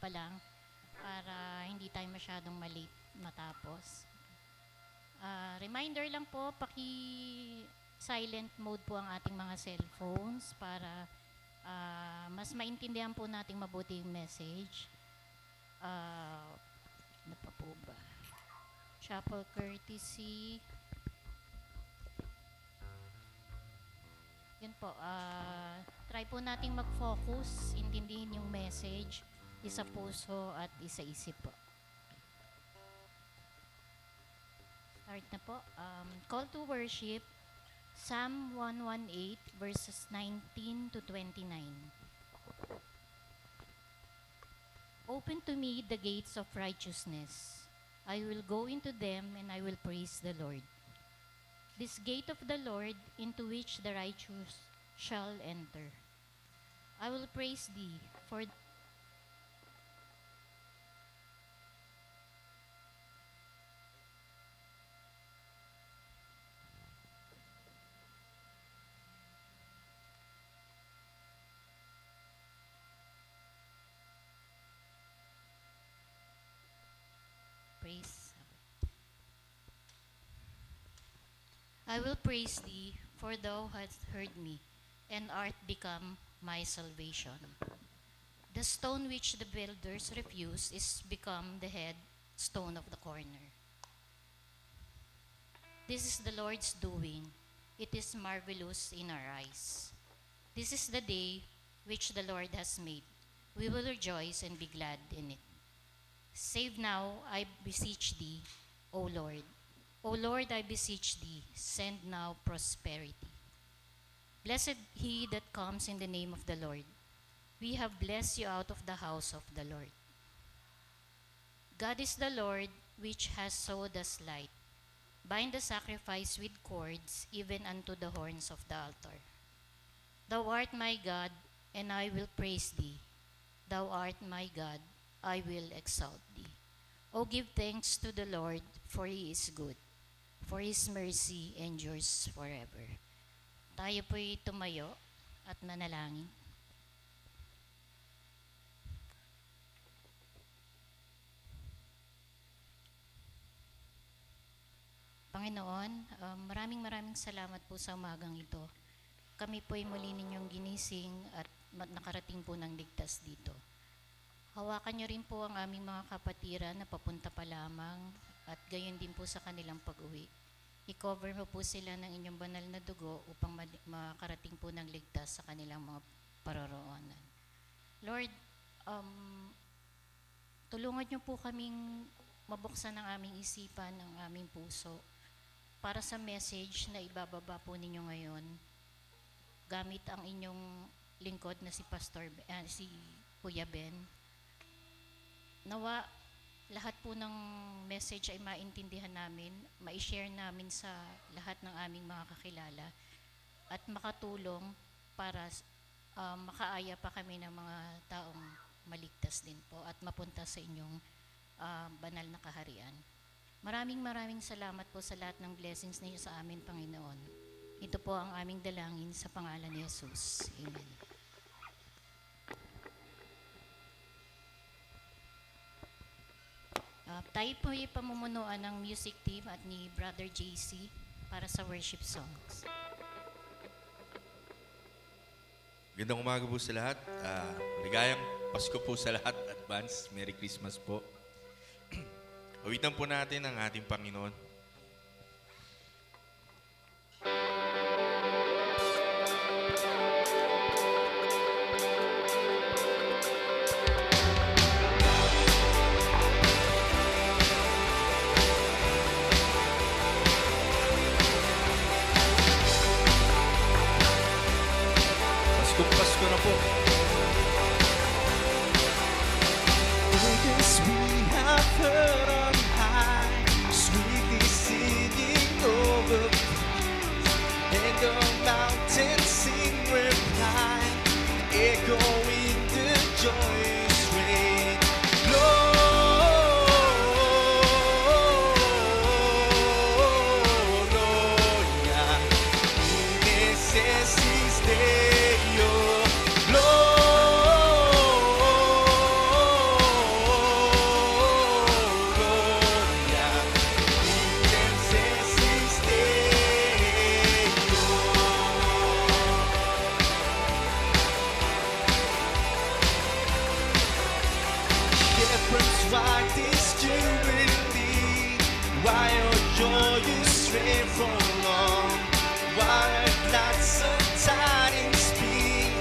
pa lang para hindi tayo masyadong malate matapos. Reminder lang po, silent mode po ang ating mga cellphones para mas maintindihan po nating mabuti yung message. Ano pa po ba? Chapel courtesy. Yun po, try po nating mag-focus, intindihin yung message, isa puso at isa isip po. Start na po. Call to worship, Psalm 118 verses 19 to 29. Open to me the gates of righteousness. I will go into them and I will praise the Lord. This gate of the Lord into which the righteous shall enter. I will praise thee for praise. I will praise thee, for thou hast heard me, and art become my salvation. The stone which the builders refused is become the head stone of the corner. This is the Lord's doing. It is marvelous in our eyes. This is the day which the Lord has made. We will rejoice and be glad in it. Save now, I beseech thee, O Lord. O Lord, I beseech thee, send now prosperity. Blessed he that comes in the name of the Lord. We have blessed you out of the house of the Lord. God is the Lord, which has sowed us light. Bind the sacrifice with cords, even unto the horns of the altar. Thou art my God, and I will praise thee. Thou art my God, I will exalt thee. O give thanks to the Lord, for he is good, for his mercy endures forever. Tayo po'y tumayo at manalangin. Panginoon, maraming salamat po sa umagang ito. Kami po'y muli ninyong ginising at nakarating po ng ligtas dito. Hawakan niyo rin po ang aming mga kapatiran na papunta pa lamang at gayon din po sa kanilang pag-uwi. I-cover mo po sila ng inyong banal na dugo upang makarating po ng ligtas sa kanilang mga paroroonan. Lord, tulungan niyo po kaming mabuksan ang aming isipan, ang aming puso para sa message na ibababa po ninyo ngayon gamit ang inyong lingkod na si si Kuya Ben. Nawa lahat po ng message ay maintindihan namin, ma-share namin sa lahat ng aming mga kakilala at makatulong para makaaya pa kami ng mga taong maligtas din po at mapunta sa inyong banal na kaharian. Maraming salamat po sa lahat ng blessings ninyo sa amin, Panginoon. Ito po ang aming dalangin sa pangalan ni Jesus. Amen. Tayo po ay pamumunuan ng music team at ni Brother JC para sa worship songs. Gandang umaga po sa lahat. Ligayang Pasko po sa lahat. Advance. Merry Christmas po. Awitan po natin ang ating Panginoon. Pasko na po. Because we have heard on high, sweet is shepherds right is jubilee. Why your joy you stray from long? Why a glad tidings speak,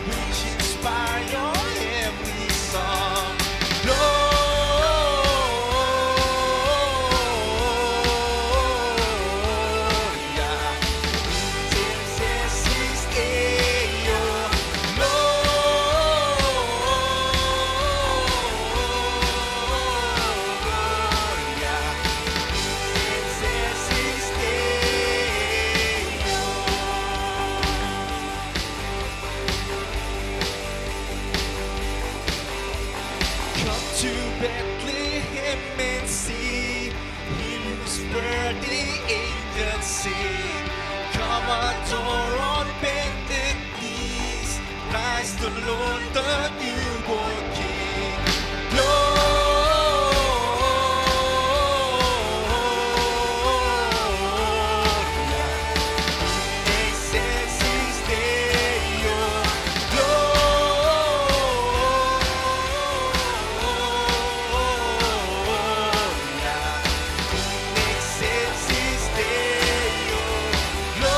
which inspire your heavenly song? Gloria, excelsis Deo. Gloria, excelsis Deo. Come to Bethlehem and see Him whose birth the angels sing. Come adore on bended knees Christ the Lord, the newborn King. Gloria, excelsis Deo. Gloria, excelsis Deo. Gloria,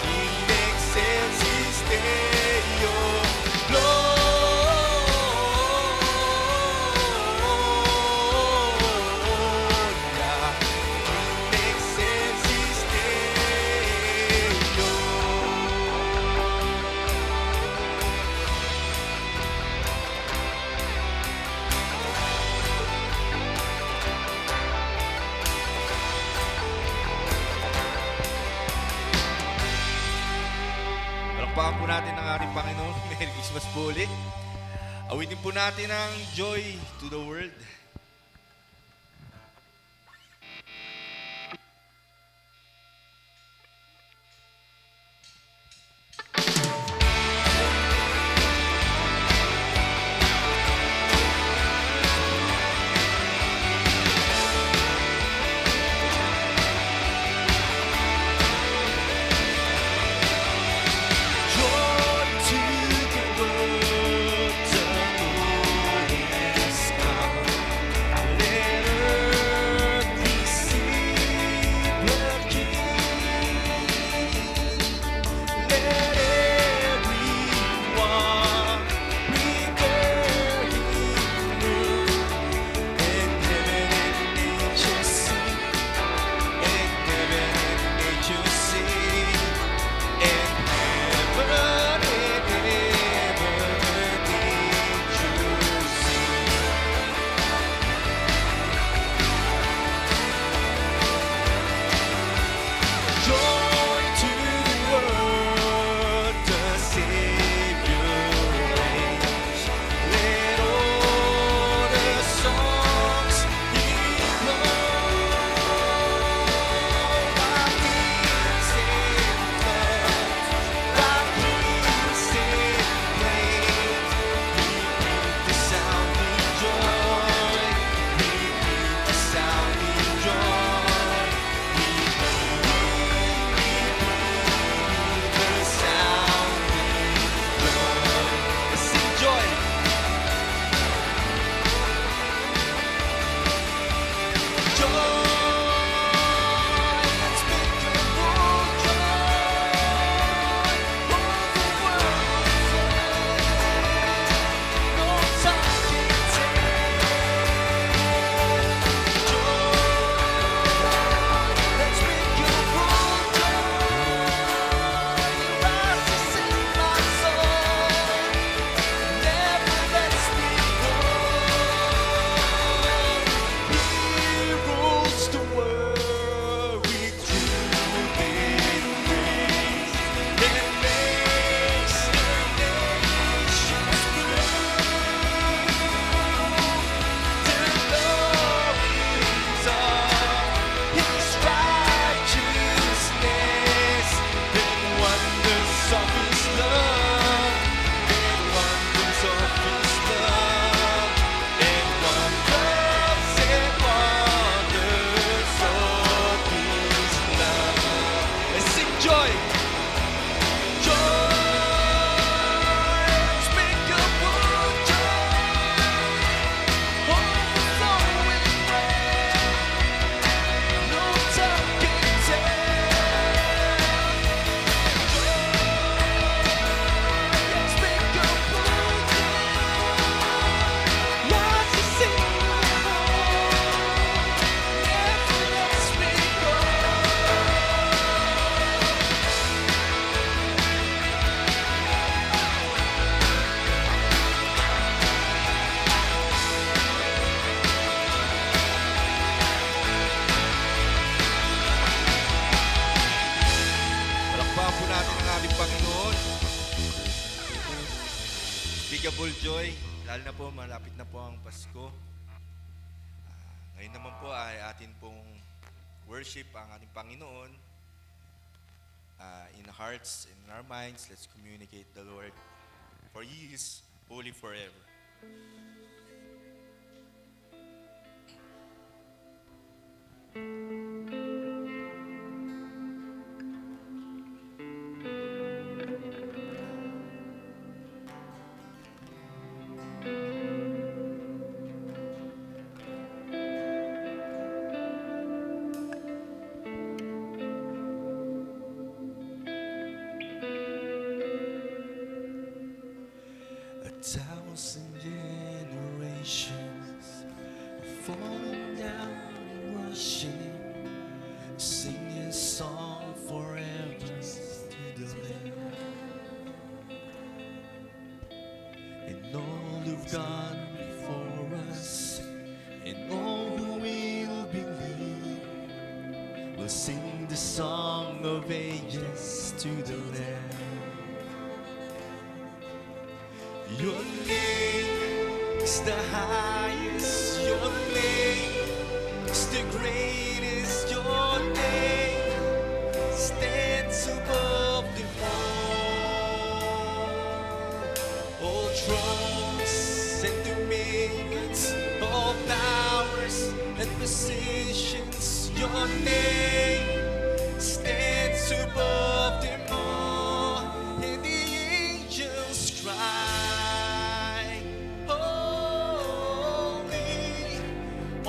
in excelsis Deo. Gloria, in excelsis Deo. Palakpakan po natin ang ating Panginoon. Merry Christmas po ulit. Awitin po natin ang Joy to the World. Joy to the world, the Lord has come. Panginoon. Bigable joy, lalo na po malapit na po ang Pasko. Ngayon naman po ay atin pong worship ang ating Panginoon. In our hearts, in our minds, let's communicate the Lord, for He is holy forever. A thousand generations are falling down in worship, singing a song forever to the Lamb. And all who've gone before us, and all who will believe, will sing the song of ages to the Lamb. Your name is the highest, your name is the greatest, your name stands above them all thrones and dominions, all powers and positions, your name stands above them all, and the angels cry.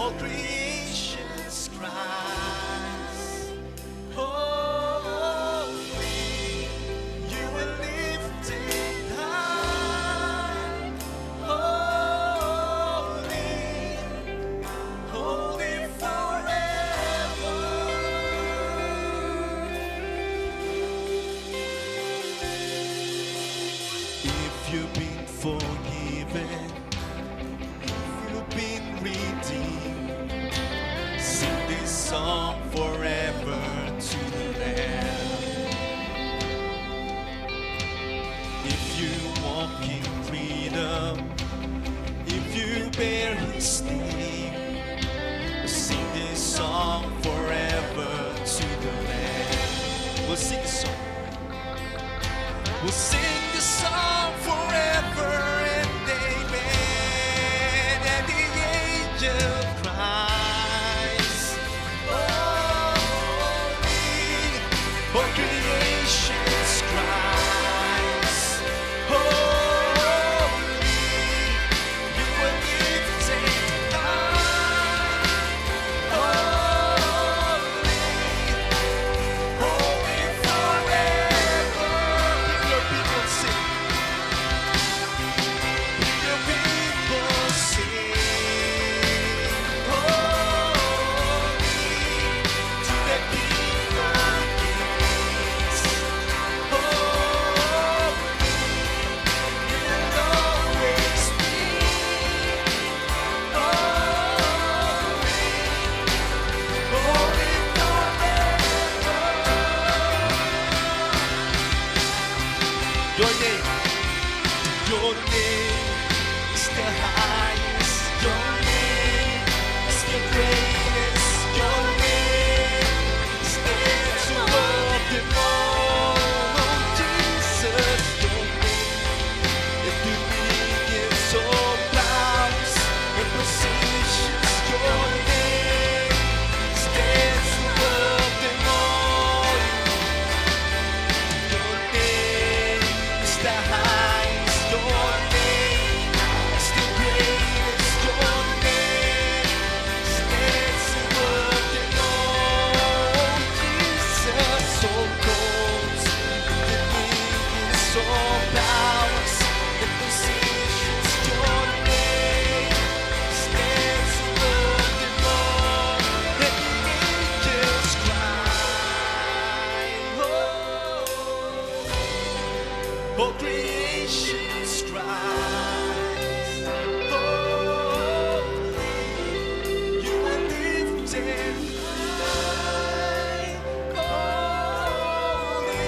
All creation's cries, holy, you are lifted high, holy, holy forever. If you've been forgiven, you've been redeemed, sing this song forever to the Lamb. If you walk in freedom, if you bear His name, sing this song forever to the Lamb. We'll sing the song. We'll sing the song forever and amen. And the angel cries, holy, for creation's cries, holy, you are lifted high, holy, holy forever. Your people sing. Your people sing, holy to the King of Kings. Holy, you'll always be. Holy, holy forever. Your name is the highest, your name is the greatest, your name stands above them all. Oh Jesus, your name, if you begins all powers and positions, your name stands above them all. Your name is the highest, your name is the greatest, your name stands above them all. Jesus, all thrones, dominions, all powers and positions, your name stands above them all. And the angels cry, oh, all creation's cries, holy, you are lifted high, holy,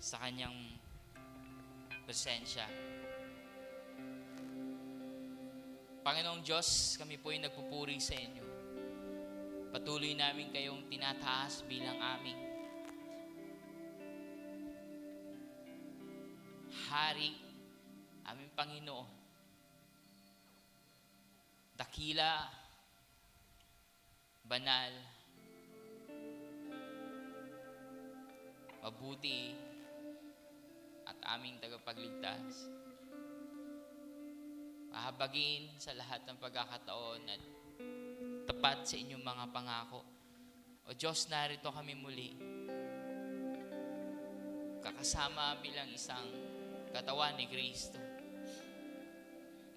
sa kanyang presensya. Panginoong Diyos, kami po ay nagpupuri sa inyo. Patuloy namin kayong tinataas bilang aming Hari, aming Panginoon. Dakila, banal, mabuti, at aming tagapagligtas. Mahabagin sa lahat ng pagkakataon at tapat sa inyong mga pangako. O Diyos, narito kami muli. Kakasama bilang isang katawan ni Kristo.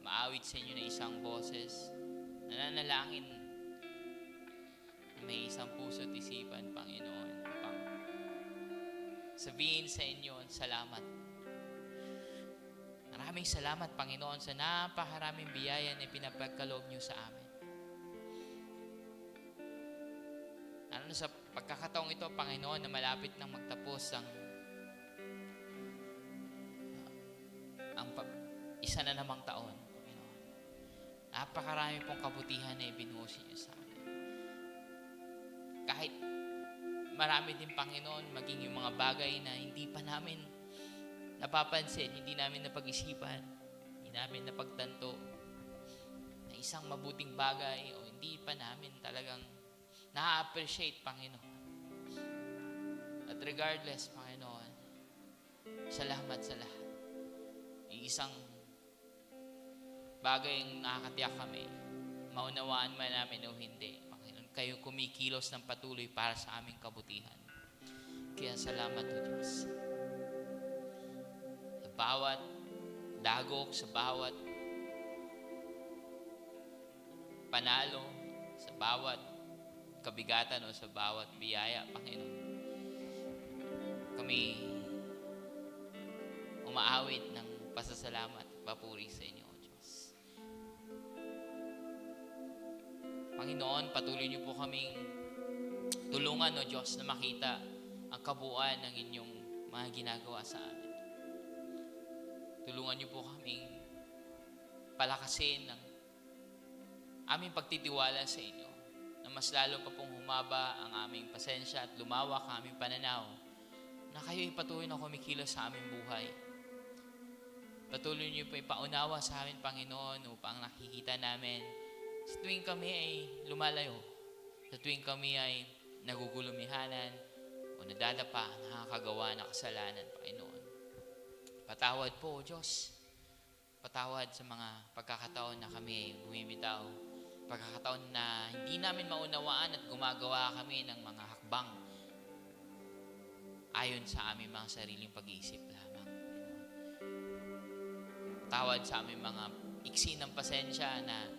Maawit sa inyo na isang boses. Nananalangin na may isang puso at isipan, Panginoon, upang sabihin sa inyo, salamat. Maraming salamat, Panginoon, sa napakaraming biyaya na pinapagkaloob niyo sa amin. Ano sa pagkakataong ito, Panginoon, na malapit nang magtapos ang isa na namang taon, Panginoon. Napakarami pong kabutihan na ibinuhos niyo sa amin. Kahit marami din, Panginoon, maging yung mga bagay na hindi pa namin napapansin, hindi namin napag-isipan, hindi namin napagtanto na isang mabuting bagay o hindi pa namin talagang na-appreciate, Panginoon. At regardless, Panginoon, salamat sa lahat. Isang bagay ang nakakatiyak kami, maunawaan man namin o hindi, Panginoon, kayo kumikilos ng patuloy para sa aming kabutihan. Kaya salamat o Diyos. Sa bawat dagok, sa bawat panalo, sa bawat kabigatan o sa bawat biyaya, Panginoon, kami umaawit ng pasasalamat at papuri sa inyo, O Diyos. Panginoon, patuloy niyo po kaming tulungan, O Diyos, na makita ang kabuuan ng inyong mga ginagawa sa amin. Tulungan niyo po kaming palakasin ng aming pagtitiwala sa inyo, na mas lalo pa pong humaba ang aming pasensya at lumawak ang aming pananaw, na kayo'y patuloy na kumikilos sa aming buhay. Patuloy niyo po ipaunawa sa amin, Panginoon, upang nakikita namin sa tuwing kami ay lumalayo, sa tuwing kami ay nagugulumihanan o nadadapa, nakakagawa ng kasalanan, Panginoon. Patawad po, O Diyos. Patawad sa mga pagkakataon na kami ay bumibitaw. Pagkakataon na hindi namin maunawaan at gumagawa kami ng mga hakbang ayon sa aming mga sariling pag-iisip lamang. Tawad sa aming mga iksi ng pasensya na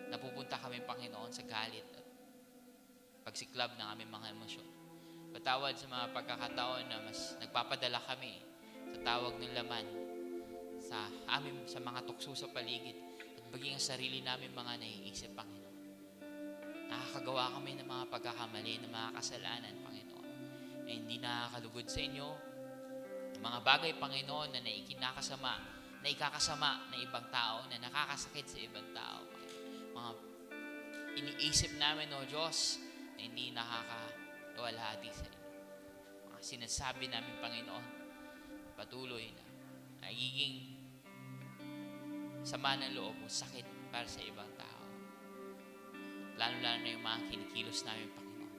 napupunta kami, Panginoon, sa galit at pagsiklab ng aming mga emosyon. Patawad sa mga pagkakataon na mas nagpapadala kami sa tawag ng laman sa mga tukso sa paligid at maging ang sarili namin mga naiisip, Panginoon. Nakakagawa kami ng mga pagkakamali, ng mga kasalanan, Panginoon, na hindi nakakalugod sa inyo. Mga bagay, Panginoon, na ikakasama ng ibang tao, na nakakasakit sa ibang tao. Mga iniisip namin, O Diyos, na hindi nakakawalhati sa inyo. Mga sinasabi namin, Panginoon, patuloy na nagiging sama ng loob o sakit para sa ibang tao. Lalo-lalo na yung mga kinikilos namin, Panginoon.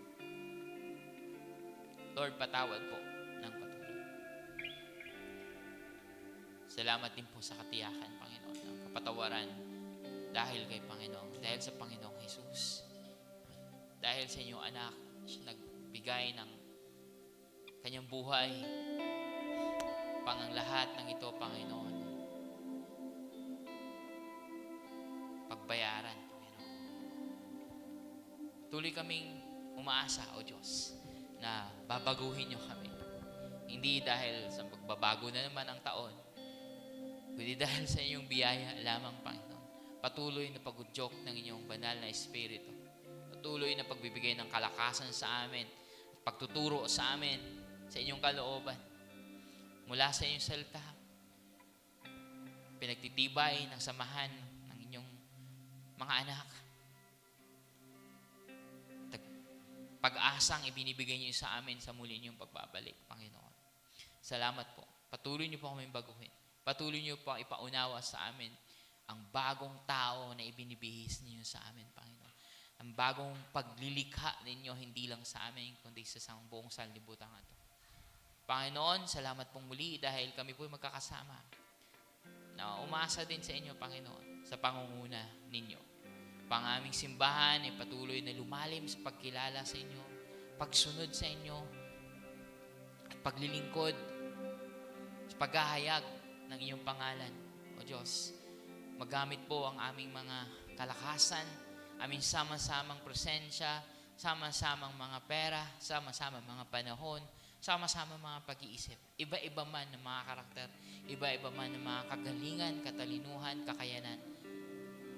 Lord, patawad po ng patuloy. Salamat din po sa katiyakan, Panginoon, ng kapatawaran dahil kay Panginoon, dahil sa Panginoong Jesus. Dahil sa inyong anak, siya nagbigay ng kanyang buhay pang ang lahat ng ito, Panginoon, pagbayaran, Panginoon. Tuloy kaming umaasa, O Diyos, na babaguhin niyo kami. Hindi dahil sa pagbabago na naman ang taon, kundi dahil sa inyong biyaya lamang, Panginoon. Patuloy na pagudyok ng inyong banal na Espiritu. Patuloy na pagbibigay ng kalakasan sa amin, pagtuturo sa amin, sa inyong kalooban. mula sa inyong salita, pinagtitibay ng samahan ng inyong mga anak. Pag-asang ibinibigay niyo sa amin sa muli niyong pagbabalik, Panginoon. Salamat po. Patuloy niyo po kami baguhin. Patuloy niyo po ipaunawa sa amin ang bagong tao na ibinibihis niyo sa amin, Panginoon. Ang bagong paglilikha ninyo, hindi lang sa amin, kundi sa buong sanlibutan ito. Panginoon, salamat pong muli dahil kami po magkakasama na umasa din sa inyo, Panginoon, sa pangunguna ninyo. Pang aming simbahan ay patuloy na lumalim sa pagkilala sa inyo, pagsunod sa inyo, at paglilingkod sa paghahayag ng inyong pangalan. O Diyos, magamit po ang aming mga kalakasan, aming sama-samang presensya, sama-samang mga pera, sama-samang mga panahon, sama-sama mga pag-iisip. Iba-iba man ng mga karakter, iba-iba man ng mga kagalingan, katalinuhan, kakayanan.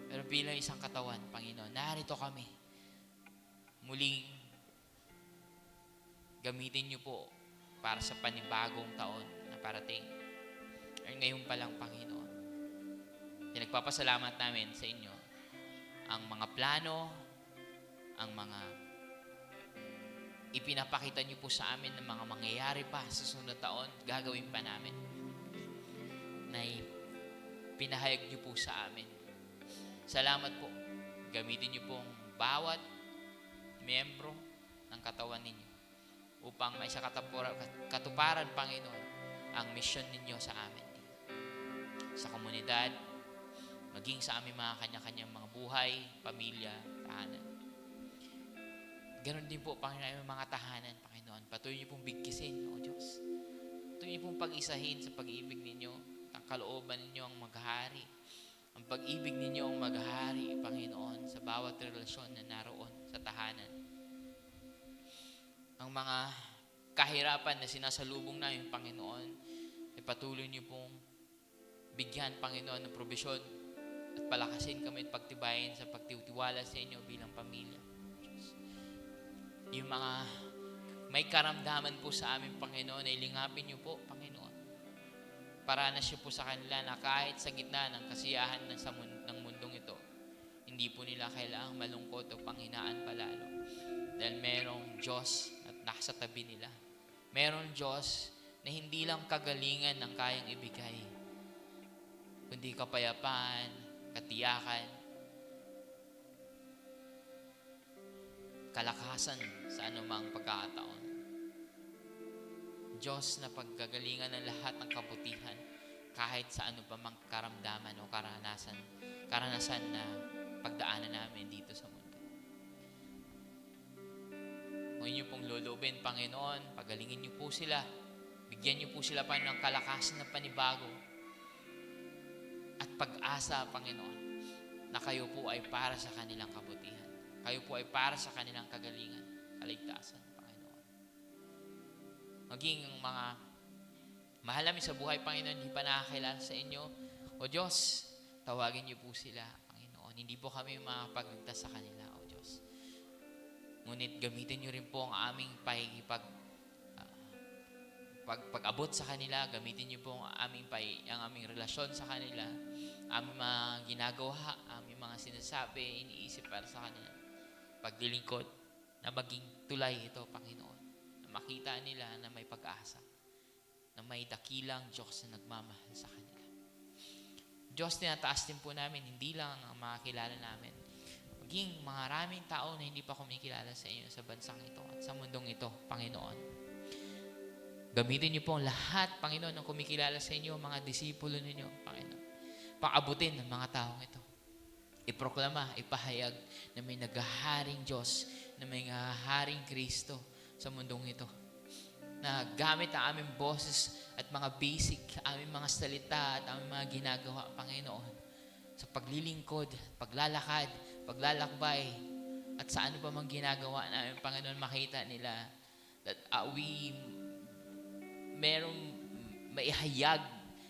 Pero bilang isang katawan, Panginoon, narito kami. Muling gamitin niyo po para sa panibagong taon na parating. Or ngayon pa lang, Panginoon. Pinagpapasalamat namin sa inyo ang mga plano, ang mga ipinapakita niyo po sa amin ng mga mangyayari pa sa sunod taon, gagawin pa namin. Na pinahayag niyo po sa amin. Salamat po. Gamitin niyo pong bawat miyembro ng katawan ninyo upang may sa katuparan, Panginoon, ang misyon ninyo sa amin. Sa komunidad, maging sa aming mga kanya-kanyang mga buhay, pamilya, tahanan. Ganon din po, Panginoon, mga tahanan, Panginoon. Patuloy niyo pong bigkisin, O Diyos. Patuloy niyo pong pag-isahin sa pag-ibig ninyo, ang kalooban ninyo ang maghahari. Ang pag-ibig ninyo ang maghahari, Panginoon, sa bawat relasyon na naroon sa tahanan. Ang mga kahirapan na sinasalubong namin, Panginoon, ay patuloy niyo pong bigyan, Panginoon, ng probisyon at palakasin kami at pagtibayin sa pagtitiwala sa inyo bilang pamilya. Diyos. Yung mga may karamdaman po sa amin, Panginoon, ay lingapin niyo po, Panginoon. Paranas niyo po sa kanila na kahit sa gitna ng kasiyahan ng mundong ito, hindi po nila kailangang malungkot o panghinaan palalo. Dahil merong Diyos at nasa tabi nila. Merong Diyos na hindi lang kagalingan ang kayang ibigay, kundi kapayapaan, katiyakan, kalakasan sa anumang pagkakataon. Diyos na paggagalingan ng lahat ng kabutihan kahit sa ano pa mang karamdaman o karanasan na pagdaanan namin dito sa mundo. Kung inyo pong lulubin, Panginoon, pagalingin niyo po sila. Bigyan niyo po sila pa ng kalakasan ng panibago at pag-asa, Panginoon, na kayo po ay para sa kanilang kabutihan. Kayo po ay para sa kanilang kagalingan, kaligtasan, Panginoon. Maging ang mga mahal namin sa buhay, Panginoon, hindi pa nakakilala sa inyo. O Diyos, tawagin niyo po sila, Panginoon. Hindi po kami makapagligtas sa kanila, O Diyos. Ngunit gamitin niyo rin po ang aming pag-abot sa kanila. Gamitin niyo po ang aming relasyon sa kanila. Aming mga ginagawa, aming mga sinasabi, iniisip para sa kanila. Paglilingkod na maging tulay ito, Panginoon. Na makita nila na may pag-asa. Na may dakilang Diyos na nagmamahal sa kanila. Diyos, tinataas din po namin, hindi lang ang makakilala namin, maging maraming tao na hindi pa kumikilala sa inyo sa bansang ito at sa mundong ito, Panginoon. Gamitin niyo po ang lahat, Panginoon, ng kumikilala sa inyo, mga disipulo ninyo, Panginoon. Paabutin ng mga taong ito. Iproklama, ipahayag na may naghaharing Diyos, na may naghaharing Kristo sa mundong ito. Na gamit ang aming boses at mga basic, aming mga salita at aming mga ginagawa, Panginoon, sa paglilingkod, paglalakad, paglalakbay, at sa ano pa mang ginagawa namin, Panginoon, makita nila that merong maihayag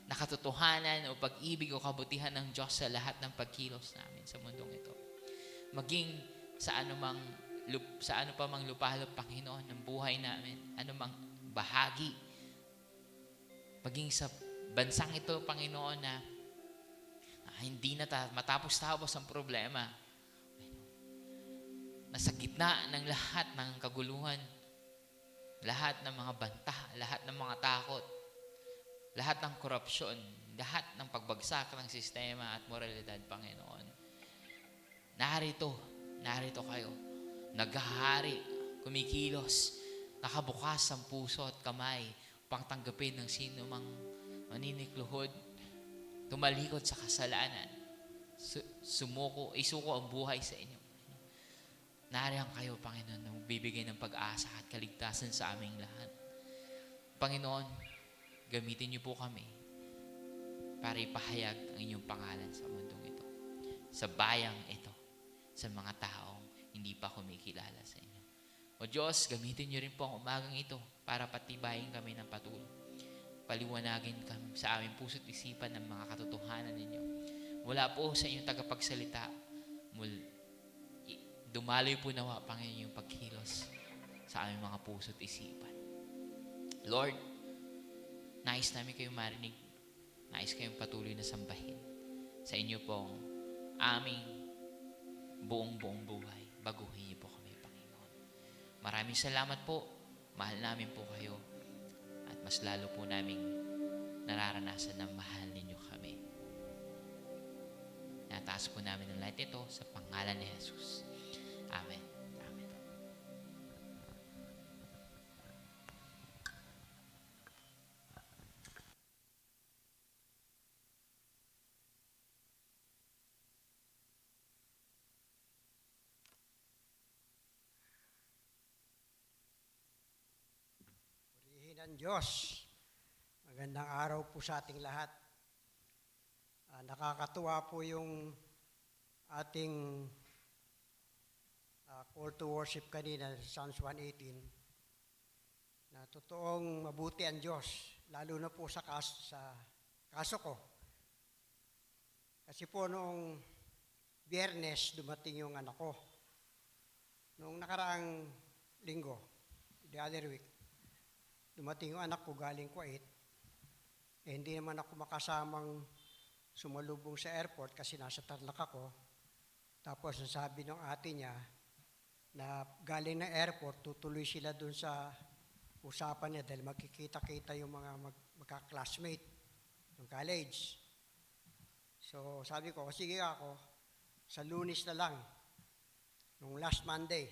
na katotohanan o pag-ibig o kabutihan ng Diyos sa lahat ng pagkilos namin sa mundong ito. Maging sa ano pa mang lupalop, Panginoon, ng buhay namin, ano mang bahagi Maging sa bansang ito, Panginoon, na hindi na matapos-tapos ang problema. Nasa gitna ng lahat ng kaguluhan, lahat ng mga banta, lahat ng mga takot, lahat ng korupsyon, lahat ng pagbagsak ng sistema at moralidad, Panginoon. Narito kayo, naghahari, kumikilos, nakabukas ang puso at kamay upang tanggapin ng sino mang maninikluhod, tumalikod sa kasalanan, isuko ang buhay sa inyo. Nariyan kayo, Panginoon, na magbibigay ng pag-asa at kaligtasan sa aming lahat. Panginoon, gamitin niyo po kami para ipahayag ang inyong pangalan sa mundong ito, sa bayang ito, sa mga taong hindi pa kumikilala sa inyo. O Diyos, gamitin niyo rin po ang umagang ito para patibayin kami ng patuloy. Paliwanagin kami sa aming puso't isipan ng mga katotohanan ninyo. Mula po sa inyong tagapagsalita, dumaloy po nawa, Panginoon, yung pagkilos sa aming mga puso't isipan. Lord, nais namin kayong marinig. Nais kayong patuloy na sambahin. Sa inyo pong aming buong buhay. Baguhin niyo po kami, Panginoon. Maraming salamat po. Mahal namin po kayo. At mas lalo po naming nararanasan na mahal ninyo kami. Nataas po namin ang lahat ito sa pangalan ni Jesus. Amen. Amen. Purihin ang Diyos. Magandang araw po sa ating lahat. Nakakatuwa po yung ating call to worship kanina, Psalms 118, na totoong mabuti ang Diyos, lalo na po sa kaso ko. Kasi po noong Biyernes, dumating yung anak ko. Noong nakaraang linggo, the other week, dumating yung anak ko galing Kuwait. Hindi naman ako makasamang sumalubong sa airport kasi nasa Tarlac ako. Tapos nasabi ng ate niya na galing ng airport, tutuloy sila dun sa usapan niya dahil magkikita-kita yung mga magka-classmate ng college. So sabi ko, sige ako, sa Lunes na lang, nung last Monday.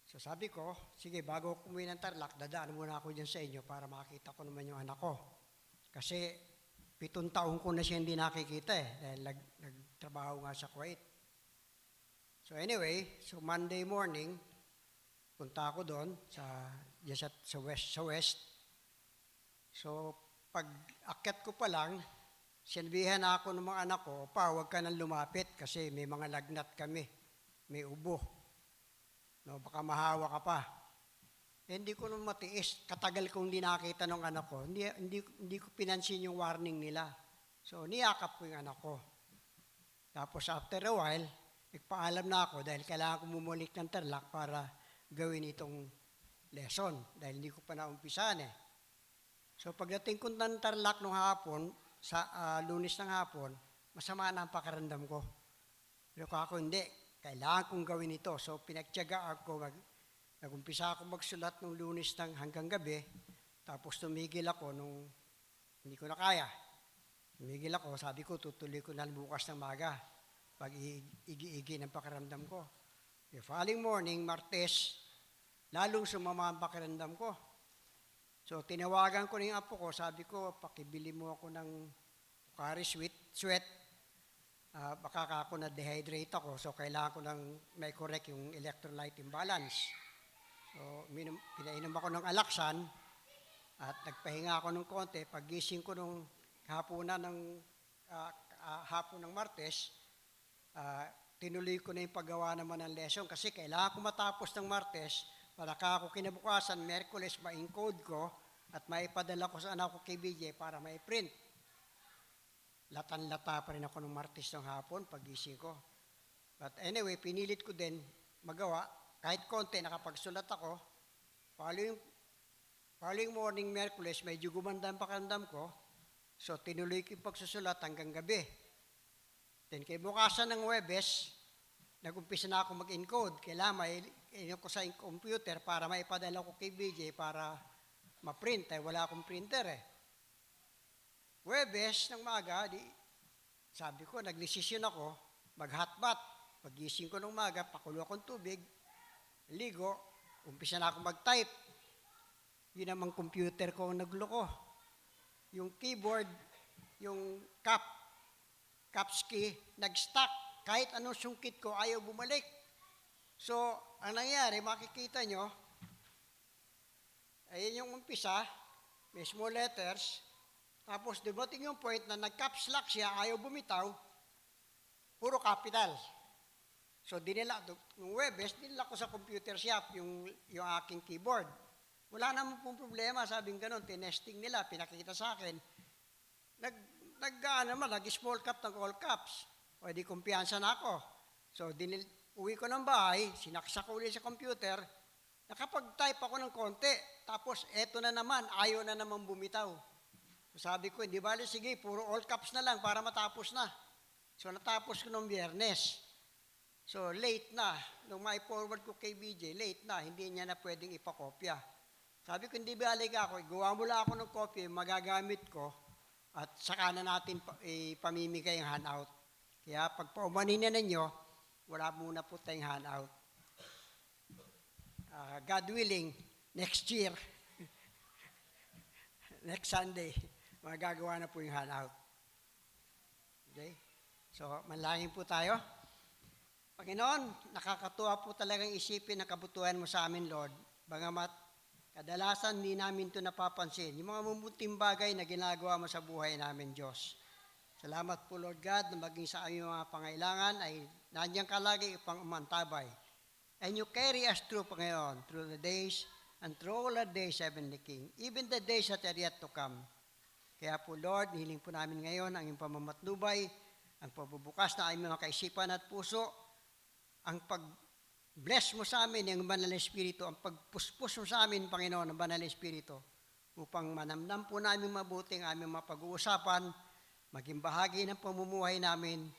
So sabi ko, sige, bago ako umuwi ng Tarlac, dadaan muna ako dyan sa inyo para makita ko naman yung anak ko. Kasi 7 taon ko na siya hindi nakikita dahil nagtrabaho nga sa Kuwait. So anyway, so Monday morning, punta ako doon sa west. So pag akyat ko pa lang, sinabihan ako ng mga anak ko, pa, huwag ka nang lumapit kasi may mga lagnat kami, may ubo. No, baka mahawa ka pa. Hindi ko nung matiis. Katagal kong hindi nakita ng anak ko. Hindi ko pinansin yung warning nila. So, niyakap ko yung anak ko. Tapos after a while, nagpaalam na ako dahil kailangan ko bumalik ng Tarlac para gawin itong lesson dahil hindi ko pa naumpisan eh. So, pagdating ko ng Tarlac nung hapon, sa Lunes ng hapon, masama na ang pakiramdam ko. Pero ako hindi. Kailangan kong gawin ito. So, pinagtiyagaan ko. Nag-umpisa ako magsulat nung Lunes hanggang gabi. Tapos tumigil ako nung hindi ko na kaya. Tumigil ako. Sabi ko, tutuloy ko na bukas ng maga. Pag igi-igi ng pakiramdam ko. The following morning, Martes, lalong sumama ang pakiramdam ko. So, tinawagan ko na yung apo ko. Sabi ko, pakibili mo ako ng Pocari Sweat. Baka ako na-dehydrate ako. So, kailangan ko may correct yung electrolyte imbalance. So, pinainom ako ng Alaxan at nagpahinga ako ng konti. Paggising ko nung hapon ng Martes, tinuloy ko na yung paggawa naman ng lesson kasi kailangan ko matapos ng Martes para ako kinabukasan, Merkules, ma-encode ko at maipadala ko sa anak ko kay BJ para mai-print. Latan-lata pa rin ako ng Martes ng hapon paggising ko. But anyway, pinilit ko din magawa. Kahit konti, nakapagsulat ako, Following morning, Merkules, medyo gumanda ang pakiramdam ko. So, tinuloy ko yung pagsusulat hanggang gabi. Then, kay bukasan ng Huwebes, nag-umpisa na ako mag-encode. Kailangan ko sa computer para maipadala ko kay BJ para ma-print. Wala akong printer eh. Huwebes ng maaga, sabi ko, nagdesisyon ako, mag-hot bath. Pagising ko ng maaga, pakulo akong tubig, ligo, umpisa na ako mag-type. Yun namang computer ko ang nagloko. Yung keyboard, yung caps key, nag-stuck. Kahit anong sungkit ko, ayaw bumalik. So, ang nangyari, makikita nyo, ayun yung umpisa, may small letters, tapos dumating yung point na nag-caps lock siya, ayaw bumitaw, puro capital. So, yung Huwebes, dinila ko sa computer shop yung aking keyboard. Wala naman pong problema, sabing ganun, tinesting nila, pinakita sa akin. Nag-small cap ng all caps. O, di kumpiyansa na ako. So, uwi ko ng bahay, sinaksak ko ulit sa computer, nakapag-type ako ng konti, tapos eto na naman, ayaw na naman bumitaw. So, sabi ko, hindi bali, sige, puro all caps na lang para matapos na. So, natapos ko ng Biyernes. So, late na. Nung mai-forward ko kay BJ, late na, hindi niya na pwedeng ipakopya. Sabi ko, hindi balik ako, gawa mo lang ako ng copy, magagamit ko, at saka na natin ipamimigay ang handout. Kaya pag paumanin na ninyo, wala muna po tayong handout. God willing, next year, next Sunday, magagawa na po yung handout. Okay? So, manalangin po tayo. Panginoon, nakakatuwa po talagang isipin ang kabutuhan mo sa amin, Lord. Bagamat kadalasan hindi namin ito napapansin. Yung mga mumuting bagay na ginagawa mo sa buhay namin, Diyos. Salamat po, Lord God, na maging sa aming mga pangailangan ay nandiyan ka lagi upang umantabay. And you carry us through, Panginoon, through the days and through all the days, Heavenly King, even the days that are yet to come. Kaya po, Lord, hiling po namin ngayon ang iyong pamamatnubay, ang pagbubukas na aming mga kaisipan at puso, ang bless mo sa amin ng Banal na Espiritu, ang pagpuspos mo sa amin, Panginoon, ng Banal na Espiritu, upang manamdam po namin mabuti ang aming mapag-uusapan, maging bahagi ng pamumuhay namin,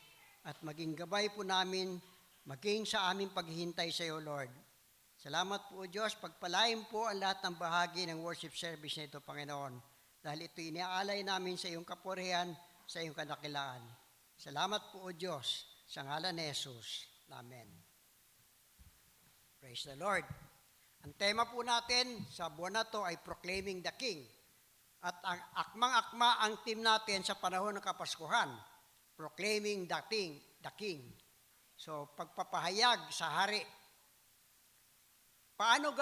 at maging gabay po namin, maging sa aming paghihintay sa iyo, Lord. Salamat po, Diyos, pagpalain po ang lahat ng bahagi ng worship service na ito, Panginoon, dahil ito iniaalay namin sa iyong kapurihan, sa iyong kadakilaan. Salamat po, Diyos, sa ngalan ni Jesus. Amen. Praise the Lord. Ang tema po natin sa buwan na to ay Proclaiming the King. At ang akmang-akma ang team natin sa panahon ng Kapaskuhan, Proclaiming the King. So, pagpapahayag sa hari. Paano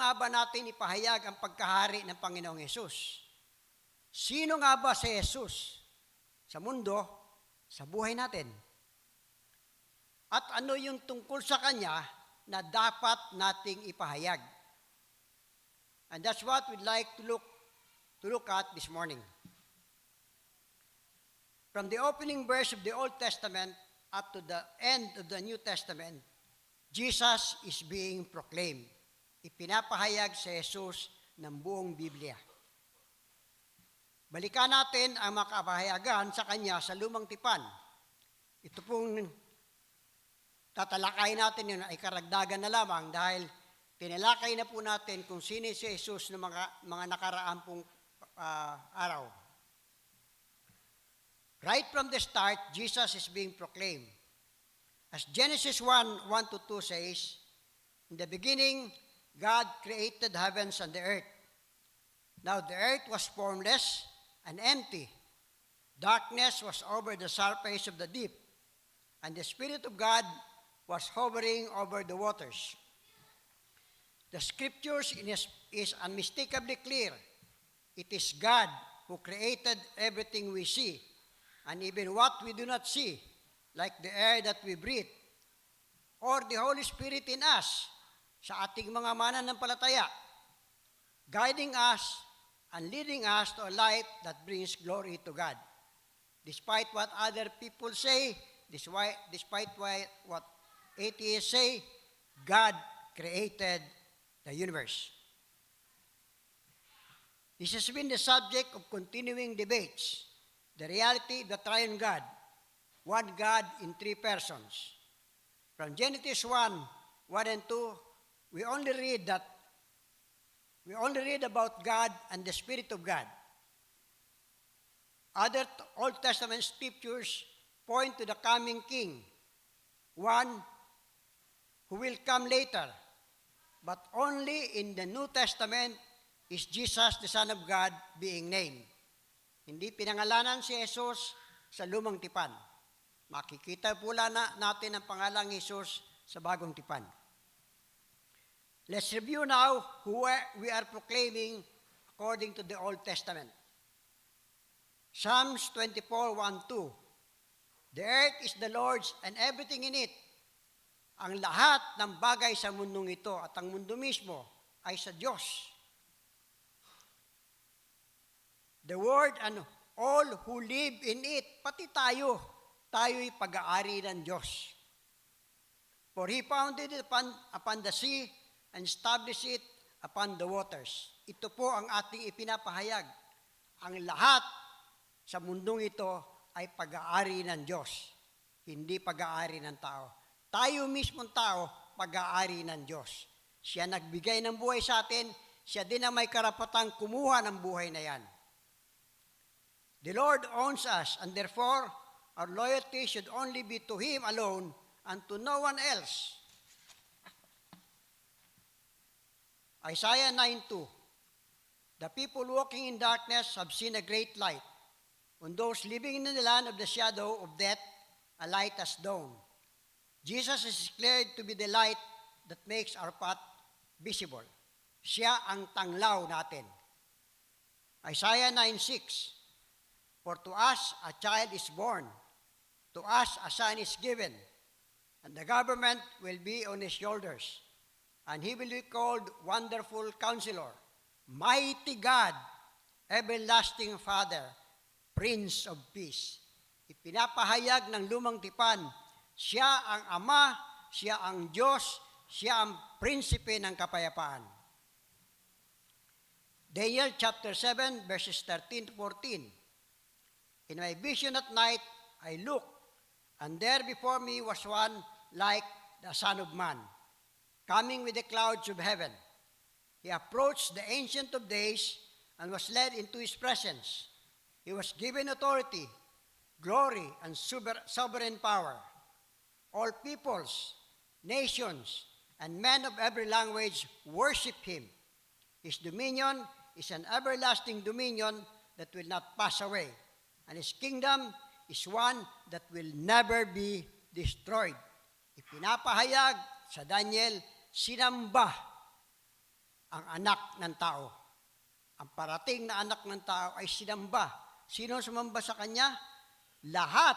nga ba natin ipahayag ang pagkahari ng Panginoong Hesus? Sino nga ba si Hesus sa mundo, sa buhay natin? At ano yung tungkol sa Kanya na dapat nating ipahayag? And that's what we'd like to look at this morning. From the opening verse of the Old Testament up to the end of the New Testament, Jesus is being proclaimed. Ipinapahayag si Jesus ng buong Biblia. Balikan natin ang makapahayagan sa Kanya sa Lumang Tipan. Ito pong tatalakay natin yun ay karagdagan na lamang dahil tinalakay na po natin kung sino si Jesus ng mga nakaraan pong araw. Right from the start, Jesus is being proclaimed. As Genesis 1:1-2 says, in the beginning, God created heavens and the earth. Now the earth was formless and empty. Darkness was over the surface of the deep, and the Spirit of God was hovering over the waters. The scriptures is unmistakably clear. It is God who created everything we see, and even what we do not see, like the air that we breathe, or the Holy Spirit in us, sa ating mga mananampalataya, guiding us and leading us to a life that brings glory to God. Despite what other people say, despite what atheists say, God created the universe. This has been the subject of continuing debates, the reality of the triune God, one God in three persons. From Genesis 1 and 2, we only read about God and the Spirit of God. Other Old Testament scriptures point to the coming king, one who will come later, but only in the New Testament is Jesus, the Son of God, being named. Hindi pinangalanan si Jesus sa lumang tipan. Makikita po natin ang pangalang Jesus sa bagong tipan. Let's review now who we are proclaiming according to the Old Testament. Psalms 24:1-2. The earth is the Lord's and everything in it. Ang lahat ng bagay sa mundong ito at ang mundo mismo ay sa Diyos. The world and all who live in it, pati tayo'y pag-aari ng Diyos. For He founded it upon the sea and established it upon the waters. Ito po ang ating ipinapahayag. Ang lahat sa mundong ito ay pag-aari ng Diyos, hindi pag-aari ng tao. Tayo mismong tao, pag-aari ng Diyos. Siya nagbigay ng buhay sa atin, siya din ang may karapatang kumuha ng buhay na yan. The Lord owns us, and therefore, our loyalty should only be to Him alone and to no one else. Isaiah 9:2. The people walking in darkness have seen a great light. On those living in the land of the shadow of death, a light has dawned. Jesus is declared to be the light that makes our path visible. Siya ang tanglaw natin. Isaiah 9:6. For to us a child is born, to us a son is given, and the government will be on his shoulders, and he will be called Wonderful Counselor, Mighty God, Everlasting Father, Prince of Peace. Ipinapahayag ng lumang tipan, siya ang Ama, siya ang Diyos, siya ang prinsipe ng kapayapaan. Daniel chapter 7 verses 13-14. In my vision at night, I looked, and there before me was one like the Son of Man, coming with the clouds of heaven. He approached the Ancient of Days and was led into His presence. He was given authority, glory, and sovereign power. All peoples, nations, and men of every language worship Him. His dominion is an everlasting dominion that will not pass away, and His kingdom is one that will never be destroyed. Ipinapahayag sa Daniel, sinamba ang anak ng tao. Ang parating na anak ng tao ay sinamba. Sino sumamba sa Kanya? Lahat.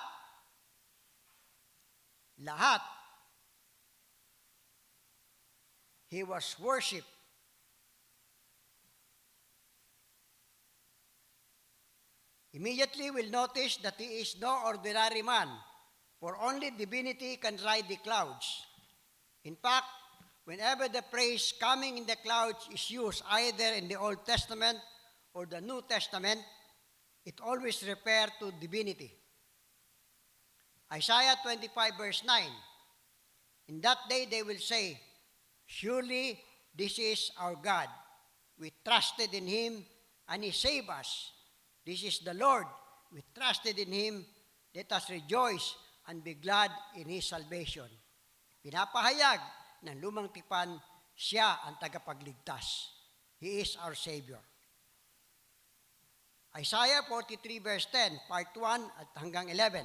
Lahat. He was worshipped. Immediately we'll notice that He is no ordinary man, for only divinity can ride the clouds. In fact, whenever the phrase coming in the clouds is used either in the Old Testament or the New Testament, it always refers to divinity. Isaiah 25 verse 9, in that day they will say, surely this is our God. We trusted in Him and He saved us. This is the Lord. We trusted in Him. Let us rejoice and be glad in His salvation. Pinapahayag ng lumang tipan, siya ang tagapagligtas. He is our Savior. Isaiah 43 verse 10, part 1 at hanggang 11.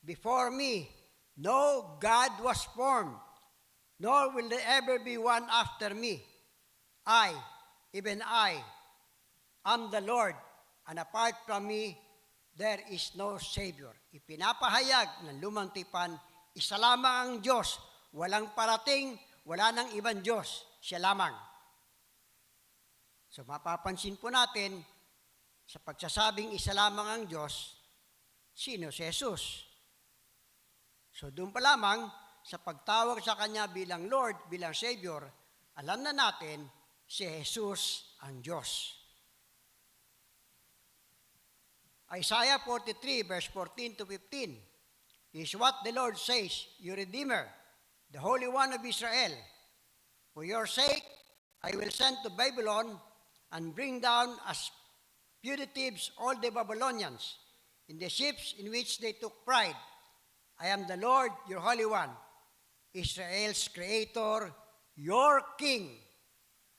Before me, no God was formed, nor will there ever be one after me. I, even I, am the Lord, and apart from me, there is no Savior. Ipinapahayag ng lumang tipan, isa lamang ang Diyos, walang parating, wala nang ibang Diyos, siya lamang. So mapapansin po natin, sa pagsasabing isa lamang ang Diyos, sino si Jesus? So doon pa lamang, sa pagtawag sa Kanya bilang Lord, bilang Savior, alam na natin si Jesus ang Diyos. Isaiah 43, verse 14 to 15. This is what the Lord says, your Redeemer, the Holy One of Israel. For your sake, I will send to Babylon and bring down as fugitives all the Babylonians in the ships in which they took pride. I am the Lord, your Holy One, Israel's Creator, your King,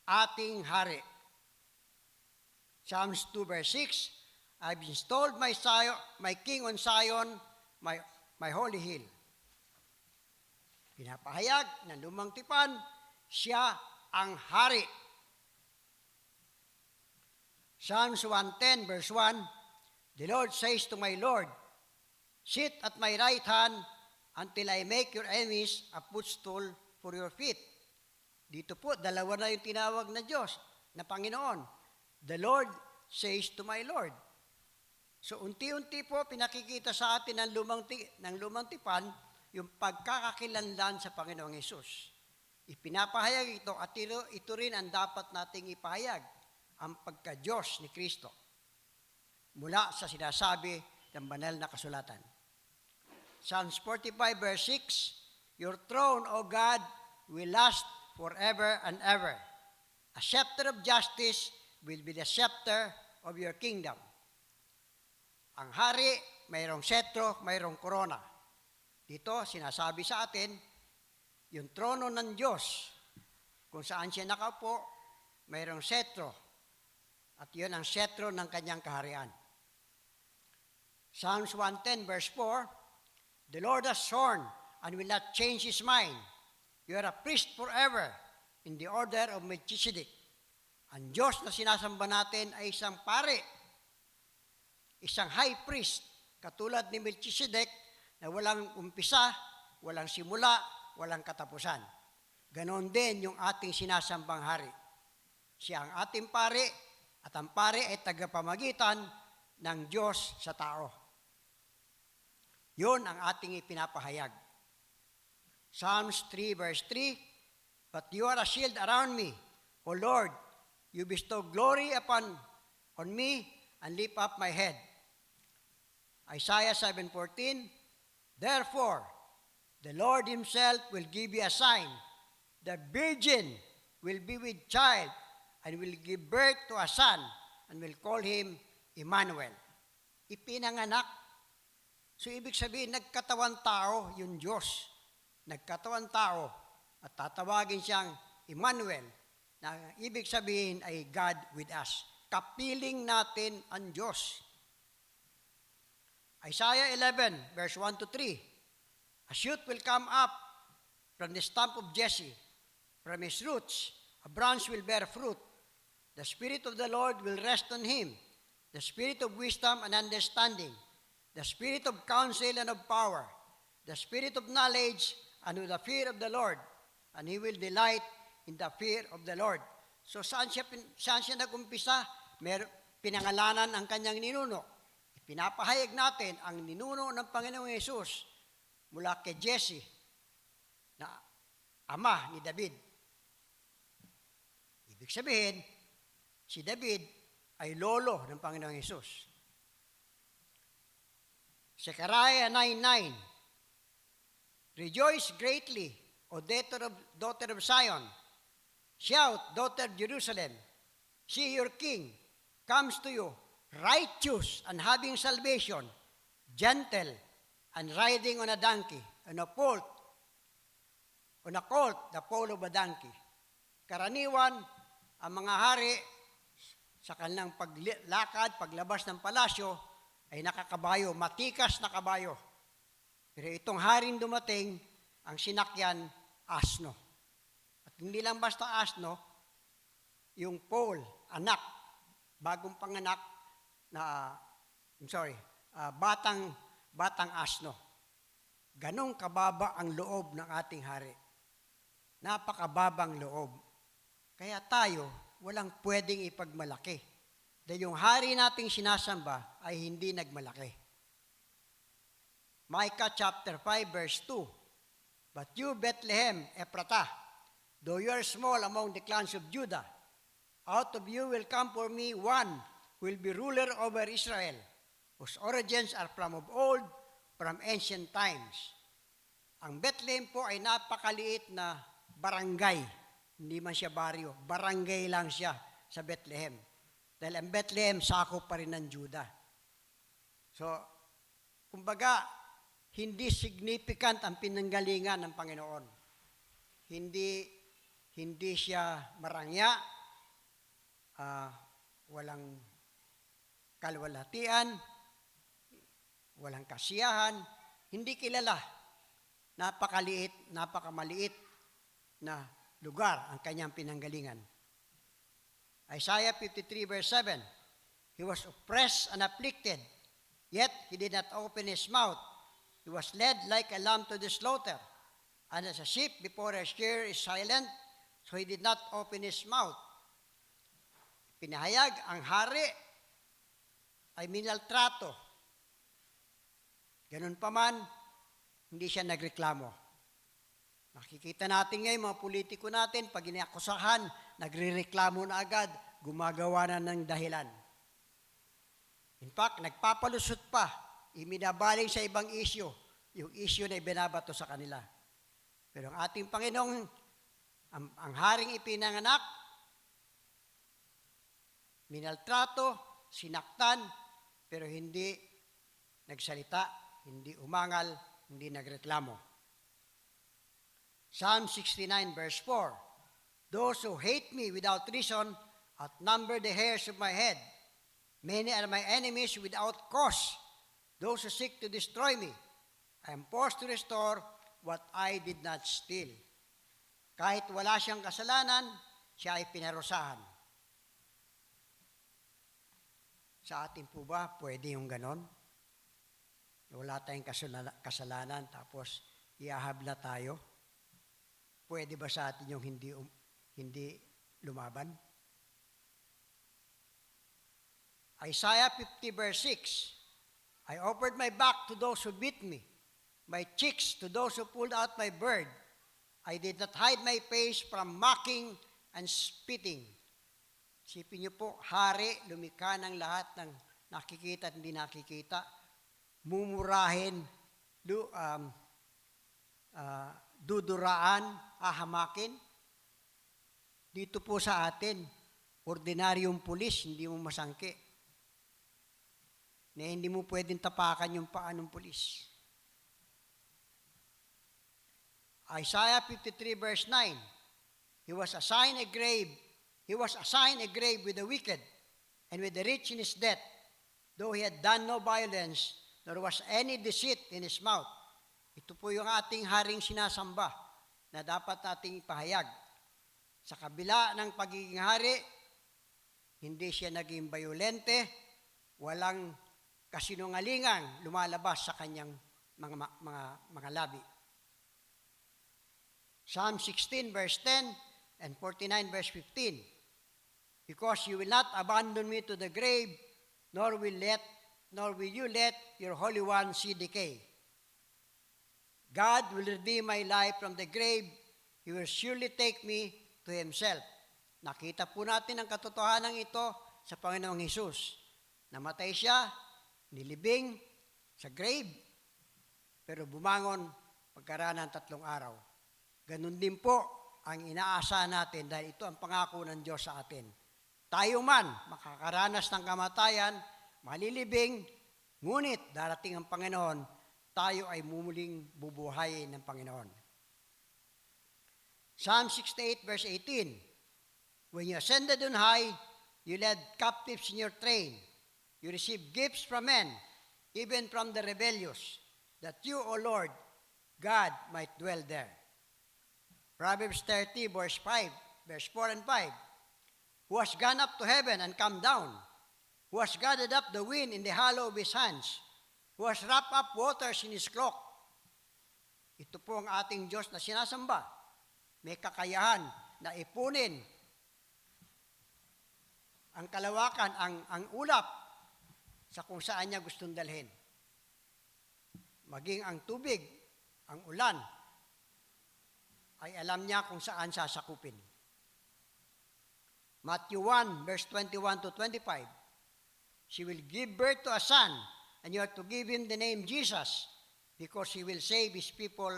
ating Hari. Psalms 2 verse 6, I've installed my King on Zion, my holy hill. Pinapahayag ng lumang tipan, siya ang hari. Psalms 110 verse 1, the Lord says to my Lord, sit at my right hand until I make your enemies a footstool for your feet. Dito po, dalawa na yung tinawag na Diyos, na Panginoon. The Lord says to my Lord. So unti-unti po pinakikita sa atin ng lumang tipan yung pagkakakilanlan sa Panginoong Hesus. Ipinapahayag ito at ito rin ang dapat nating ipahayag, ang pagka-Diyos ni Kristo mula sa sinasabi ng banal na kasulatan. Psalms 45 verse 6, your throne, O God, will last forever and ever. A scepter of justice will be the scepter of your kingdom. Ang hari, mayroong setro, mayroong korona. Dito, sinasabi sa atin, yung trono ng Diyos, kung saan siya nakaupo, mayroong setro. At yun ang setro ng kanyang kaharian. Psalms 110 verse 4, the Lord has sworn and will not change His mind. You are a priest forever in the order of Melchizedek. Ang Diyos na sinasamba natin ay isang pare, isang high priest, katulad ni Melchizedek na walang umpisa, walang simula, walang katapusan. Ganon din yung ating sinasambang hari. Siya ang ating pare at ang pare ay tagapamagitan ng Diyos sa tao. Yun ang ating ipinapahayag. Psalms 3 verse 3, but you are a shield around me, O Lord, you bestow glory on me and lift up my head. Isaiah 7:14, therefore, the Lord Himself will give you a sign. The virgin will be with child and will give birth to a son and will call him Emmanuel. Ipinanganak. So ibig sabihin, nagkatawan tao yung Diyos. Nagkatawan tao at tatawagin siyang Emmanuel, na ibig sabihin ay God with us. Kapiling natin ang Diyos. Isaiah 11, verse 1 to 3. A shoot will come up from the stump of Jesse. From his roots, a branch will bear fruit. The Spirit of the Lord will rest on him. The Spirit of wisdom and understanding. The Spirit of counsel and of power. The Spirit of knowledge and with the fear of the Lord. And he will delight in the fear of the Lord. So saan siya nag-umpisa? Pinangalanan ang kanyang ninuno. Pinapahayag natin ang ninuno ng Panginoong Hesus mula kay Jesse, na ama ni David. Ibig sabihin, si David ay lolo ng Panginoong Hesus. Zechariah 9:9, rejoice greatly, O daughter of Zion. Shout, daughter of Jerusalem. See, your king comes to you, righteous and having salvation, gentle and riding on a donkey, on a colt, the foal of a donkey. Karaniwan, ang mga hari sa kanilang paglakad, paglabas ng palasyo, ay nakakabayo, matikas na kabayo. Pero itong haring dumating, ang sinakyan, asno. At hindi lang basta asno, yung foal, anak, bagong panganak na, batang asno. Ganong kababa ang loob ng ating hari. Napakababang loob. Kaya tayo, walang pwedeng ipagmalaki. Dahil yung hari nating sinasamba ay hindi nagmalaki. Micah chapter 5 verse 2, but you, Bethlehem, Ephratah, though you are small among the clans of Judah, out of you will come for me one who will be ruler over Israel. whose origins are from of old, from ancient times. Ang Bethlehem po ay napakaliit na barangay. Hindi man siya baryo. Barangay lang siya sa Bethlehem. Dahil ang Bethlehem, sakop pa rin ng Juda. So, kumbaga, hindi significant ang pinanggalingan ng Panginoon. Hindi siya marangya, walang kalwalhatian, walang kasiyahan, hindi kilala. Napakaliit, napakamaliit na lugar ang kanyang pinanggalingan. Isaiah 53 verse 7, He was oppressed and afflicted, yet He did not open His mouth. He was led like a lamb to the slaughter, and as a sheep before her shearer is silent, so He did not open His mouth. Pinahayag ang hari ay minaltrato. Ganun pa man, hindi siya nagreklamo. Nakikita natin ngayon, mga politiko natin, pag iniakusahan, nagrereklamo na agad, gumagawa na ng dahilan. In fact, nagpapalusot pa, iminabaling sa ibang issue, yung issue na ibinabato sa kanila. Pero ang ating Panginoong, ang haring ipinanganak, minaltrato, sinaktan, pero hindi nagsalita, hindi umangal, hindi nagreklamo. Psalm 69 verse 4, Those who hate me without reason outnumber the hairs of my head. Many are my enemies without cause. Those who seek to destroy me, I am forced to restore what I did not steal. Kahit wala siyang kasalanan, siya ay pinarusahan. Sa atin po ba, pwede yung ganon? Wala tayong kasalanan, tapos iahabla tayo? Pwede ba sa atin yung hindi lumaban? Isaiah 50 verse 6, I offered my back to those who beat me, my cheeks to those who pulled out my beard. I did not hide my face from mocking and spitting. Isipin niyo po, hari, lumikha ng lahat ng nakikita at hindi nakikita, mumurahin, duduraan, ahamakin. Dito po sa atin, ordinaryong pulis, hindi mo masangki. Na hindi mo pwedeng tapakan yung paa ng pulis. Isaiah 53 verse 9, He was assigned a grave with the wicked and with the rich in his death, though he had done no violence, nor was any deceit in his mouth. Ito po yung ating haring sinasamba na dapat nating ipahayag. Sa kabila ng pagiging hari, hindi siya naging bayolente, walang kasinungalingang lumalabas sa kanyang mga labi. Psalm 16 verse 10 and 49 verse 15. Because you will not abandon me to the grave, nor will you let your Holy One see decay. God will redeem my life from the grave. He will surely take me to Himself. Nakita po natin ang katotohanan ito sa Panginoong Hesus. Namatay siya, nilibing sa grave, pero bumangon pagkaraan ng 3 araw. Ganun din po ang inaasahan natin dahil ito ang pangako ng Diyos sa atin. Tayo man makakaranas ng kamatayan, malilibing, ngunit darating ang Panginoon, tayo ay mumuling bubuhayin ng Panginoon. Psalm 68 verse 18, When you ascended on high, you led captives in your train. You received gifts from men, even from the rebellious, that you, O Lord, God, might dwell there. Proverbs 30 verse 5, verse 4 and 5, Who has gone up to heaven and come down, who has gathered up the wind in the hollow of his hands, who has wrapped up waters in his cloak. Ito po ang ating Diyos na sinasamba. May kakayahan na ipunin ang kalawakan, ang ulap sa kung saan niya gustong dalhin. Maging ang tubig, ang ulan, ay alam niya kung saan sasakupin. Matthew 1, verse 21 to 25, She will give birth to a son, and you are to give him the name Jesus because he will save his people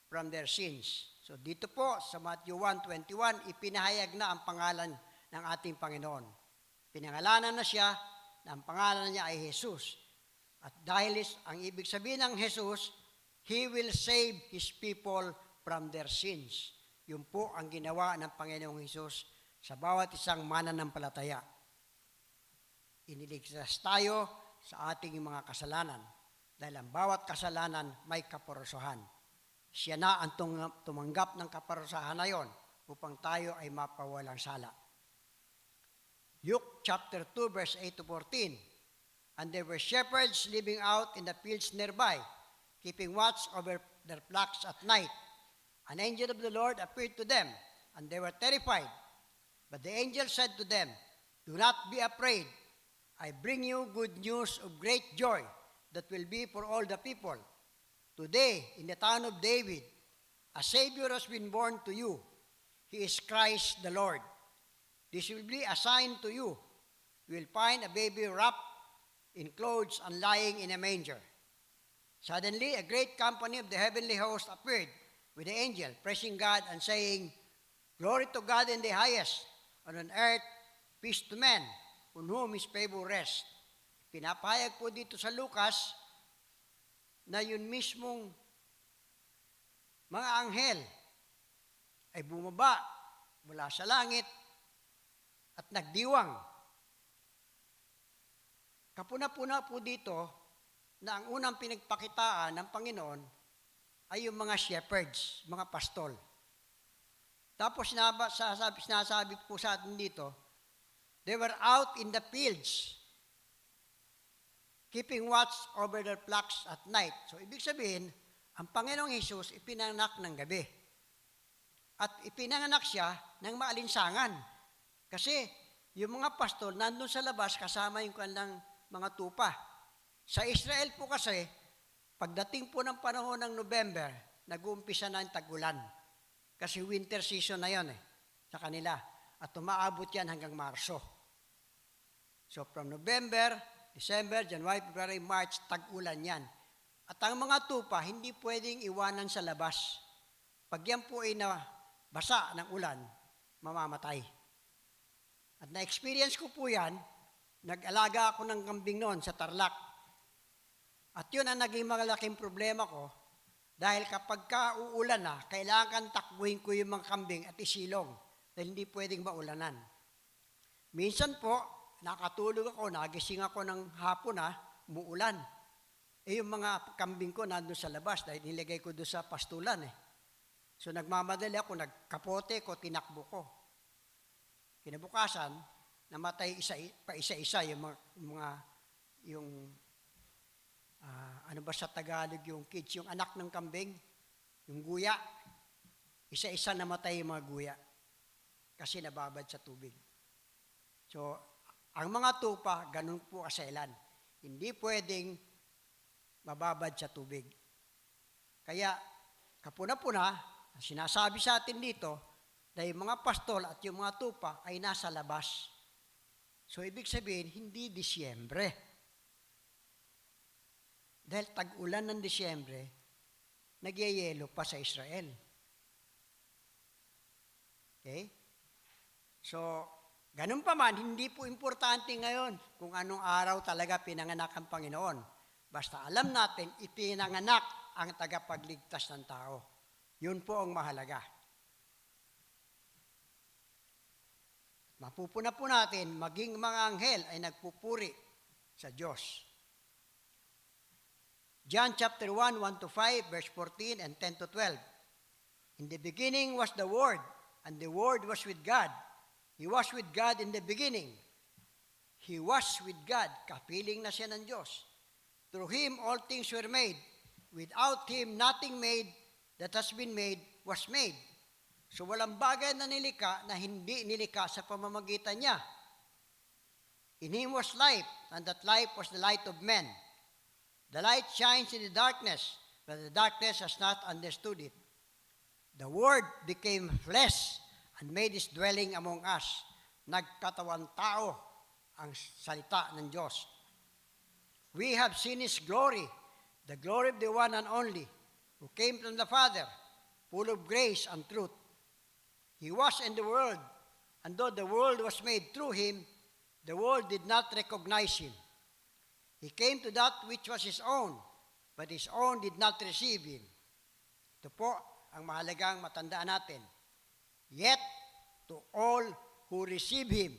from their sins. So dito po sa Matthew 1:21, ipinahayag na ang pangalan ng ating Panginoon. Pinangalanan na siya na ang pangalan niya ay Jesus. At dahil ang ibig sabihin ng Jesus, He will save His people from their sins. Yun po ang ginawa ng Panginoong Jesus sa bawat isang mananampalataya. Iniligtas tayo sa ating mga kasalanan dahil ang bawat kasalanan may kaparusahan. Siya na ang tumanggap ng kaparusahan na yon upang tayo ay mapawalang sala. Luke chapter 2 verse 8 to 14. And there were shepherds living out in the fields nearby, keeping watch over their flocks at night. An angel of the Lord appeared to them, and they were terrified. But the angel said to them, "Do not be afraid. I bring you good news of great joy that will be for all the people. Today, in the town of David, a Savior has been born to you. He is Christ the Lord. This will be a sign to you. You will find a baby wrapped in clothes and lying in a manger." Suddenly, a great company of the heavenly host appeared with the angel, praising God and saying, "Glory to God in the highest, and on earth, peace to men, on whom His favor rests." Pinapahayag po dito sa Lucas na yun mismong mga anghel ay bumaba mula sa langit at nagdiwang. Kapuna-puna po dito na ang unang pinagpakitaan ng Panginoon ay yung mga shepherds, mga pastol. Tapos sinasabi po sa atin dito, they were out in the fields, keeping watch over their flocks at night. So, ibig sabihin, ang Panginoong Hesus ipinanganak ng gabi. At ipinanganak siya ng maalinsangan. Kasi, yung mga pastol, nandun sa labas, kasama yung kanilang mga tupa. Sa Israel po kasi, pagdating po ng panahon ng November, nag-uumpisa na ang tag-ulan. Kasi winter season na yon sa kanila. At umaabot yan hanggang Marso. So, from November, December, January, February, March, tag-ulan yan. At ang mga tupa, hindi pwedeng iwanan sa labas. Pag yan po ay nabasa ng ulan, mamamatay. At na-experience ko po yan, nag-alaga ako ng kambing noon sa Tarlac. At yun ang naging malaking problema ko, dahil kapag uulan na, kailangan kang takbuhin ko yung mga kambing at isilong, dahil hindi pwedeng maulanan. Minsan po, nakatulog ako, nagising ako ng hapon umuulan. Yung mga kambing ko nandun sa labas dahil nilagay ko doon sa pastulan So nagmamadali ako, nagkapote ko, tinakbo ko. Kinabukasan, namatay isa-isa yung ano ba sa Tagalog yung kids, yung anak ng kambing, yung guya. Isa-isa namatay yung mga guya kasi nababad sa tubig. So, ang mga tupa, ganun po kaselan. Hindi pwedeng mababad sa tubig. Kaya, kapuna-puna, sinasabi sa atin dito, na yung mga pastol at yung mga tupa ay nasa labas. So, ibig sabihin, hindi Disyembre. Dahil tag-ulan ng Disyembre, nagyayelo pa sa Israel. Okay? So, ganun pa man, hindi po importante ngayon kung anong araw talaga pinanganak ang Panginoon. Basta alam natin, ipinanganak ang tagapagligtas ng tao. Yun po ang mahalaga. Mapupuna po natin, maging mga anghel ay nagpupuri sa Diyos. John chapter 1, 1-5, verse 14 and 10-12. In the beginning was the Word, and the Word was with God. He was with God in the beginning. He was with God. Kapiling na siya ng Diyos. Through Him all things were made. Without Him nothing made that has been made was made. So walang bagay na nilika na hindi nilika sa pamamagitan niya. In Him was life, and that life was the light of men. The light shines in the darkness, but the darkness has not understood it. The Word became flesh and made His dwelling among us. Nagkatawan tao ang salita ng Diyos. We have seen his glory, the glory of the one and only, who came from the Father, full of grace and truth. He was in the world, and though the world was made through him, the world did not recognize him. He came to that which was his own, but his own did not receive him. Ito po ang mahalagang matandaan natin. Yet, to all who receive him,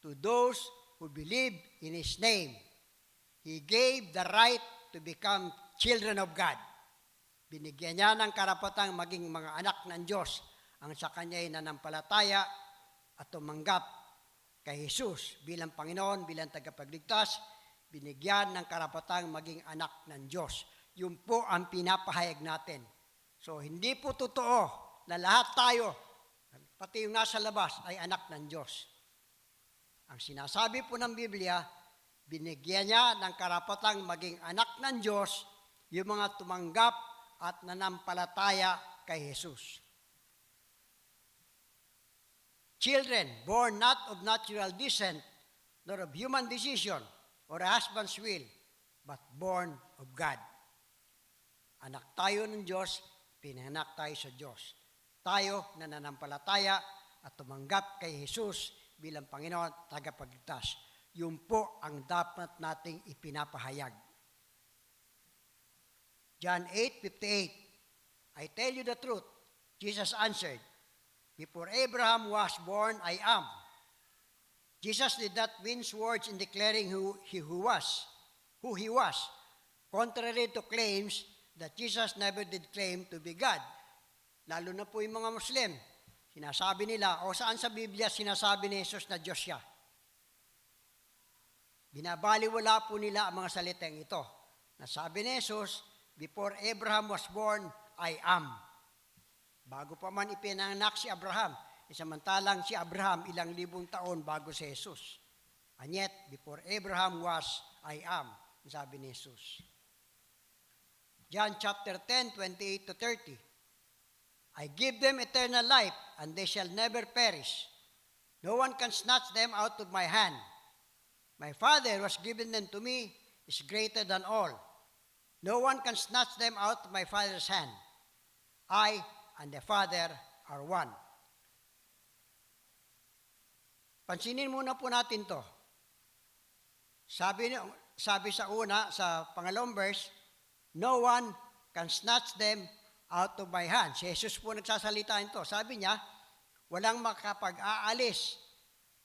to those who believe in his name, he gave the right to become children of God. Binigyan niya ng karapatang maging mga anak ng Diyos ang sa kanya'y nanampalataya at tumanggap kay Jesus bilang Panginoon, bilang tagapagligtas, binigyan ng karapatang maging anak ng Diyos. Yun po ang pinapahayag natin. So, hindi po totoo na lahat tayo, pati yung nasa labas, ay anak ng Diyos. Ang sinasabi po ng Biblia, binigyan niya ng karapatang maging anak ng Diyos yung mga tumanggap at nanampalataya kay Jesus. Children born not of natural descent, nor of human decision, or a husband's will, but born of God. Anak tayo ng Diyos, pinanak tayo sa Diyos. Tayo na nanampalataya at tumanggap kay Jesus bilang Panginoon at tagapagligtas. Yun po ang dapat nating ipinapahayag. John 8:58, I tell you the truth, Jesus answered, before Abraham was born, I am. Jesus did not mince words in declaring who he was, contrary to claims that Jesus never did claim to be God. Lalo na po yung mga Muslim, sinasabi nila, o saan sa Biblia sinasabi ni Jesus na Diyos siya? Binabaliwala po nila ang mga salitang ito. Nasabi ni Jesus, before Abraham was born, I am. Bago pa man ipinanganak si Abraham, samantalang si Abraham ilang libong taon bago si Jesus. And yet, before Abraham was, I am. Sabi ni Jesus. John chapter 10, 28-30. I give them eternal life, and they shall never perish. No one can snatch them out of my hand. My Father who has given them to me is greater than all. No one can snatch them out of my Father's hand. I and the Father are one. Pansinin muna po natin to. Sabi sa pangalawang verse, no one can snatch them out of my hand. Si Jesus po nagsasalita nito. Sabi niya, walang makapag-aalis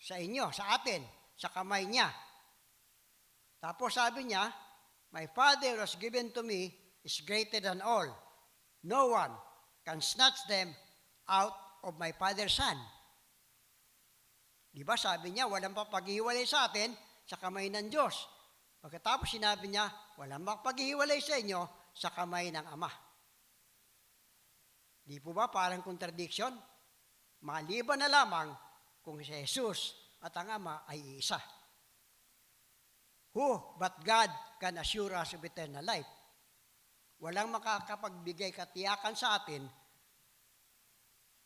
sa inyo, sa atin, sa kamay niya. Tapos sabi niya, my Father was given to me is greater than all. No one can snatch them out of my Father's hand. Di ba sabi niya, walang mapaghiwalay sa atin sa kamay ng Diyos. Pagkatapos sinabi niya, walang mapaghiwalay sa inyo sa kamay ng Ama. Di po ba parang contradiction? Maliban na lamang kung si Jesus at ang Ama ay isa. Who but God can assure us of eternal life? Walang makakapagbigay katiyakan sa atin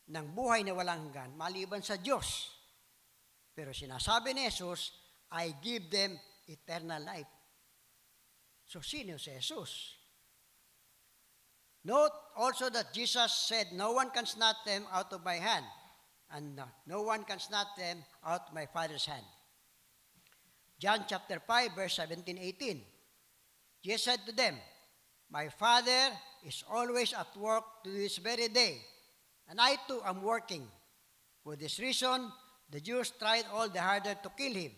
ng buhay na walang hanggan maliban sa Diyos. Pero sinasabi ni Jesus, I give them eternal life. So sino si Jesus? Note also that Jesus said, no one can snatch them out of my hand, and no one can snatch them out of my Father's hand. John chapter 5, verse 17-18. Jesus said to them, my Father is always at work to this very day, and I too am working. For this reason, the Jews tried all the harder to kill him.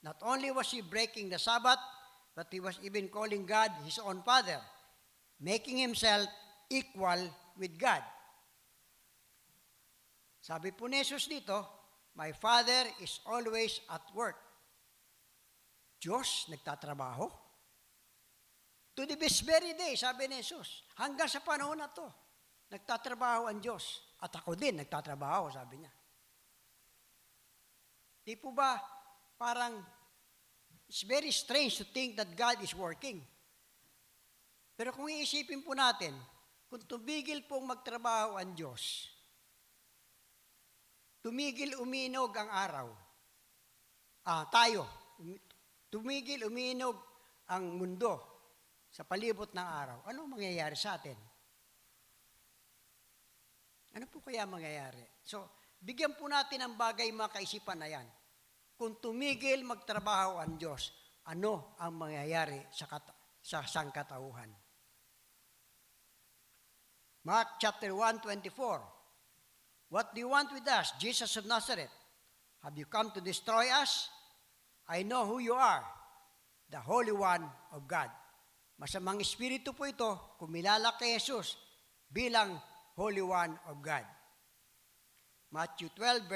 Not only was he breaking the Sabbath, but he was even calling God his own Father, making himself equal with God. Sabi po ni Jesus dito, my Father is always at work. Diyos nagtatrabaho. To this very day, sabi ni Jesus, hanggang sa panahon na to, nagtatrabaho ang Diyos. At ako din, nagtatrabaho, sabi niya. Di po ba, parang, it's very strange to think that God is working. Pero kung iisipin po natin, kung tumigil pong magtrabaho ang Diyos, tumigil uminog ang araw, tumigil uminog ang mundo sa palibot ng araw, ano mangyayari sa atin? Ano po kaya mangyayari? So, bigyan po natin ng bagay mga kaisipan na yan. Kung tumigil magtrabaho ang Diyos, ano ang mangyayari sa sangkatauhan? Mark chapter 1:24. What do you want with us, Jesus of Nazareth? Have you come to destroy us? I know who you are, the Holy One of God. Masamang espiritu po ito, kumilala kay Jesus bilang Holy One of God. Matthew 12,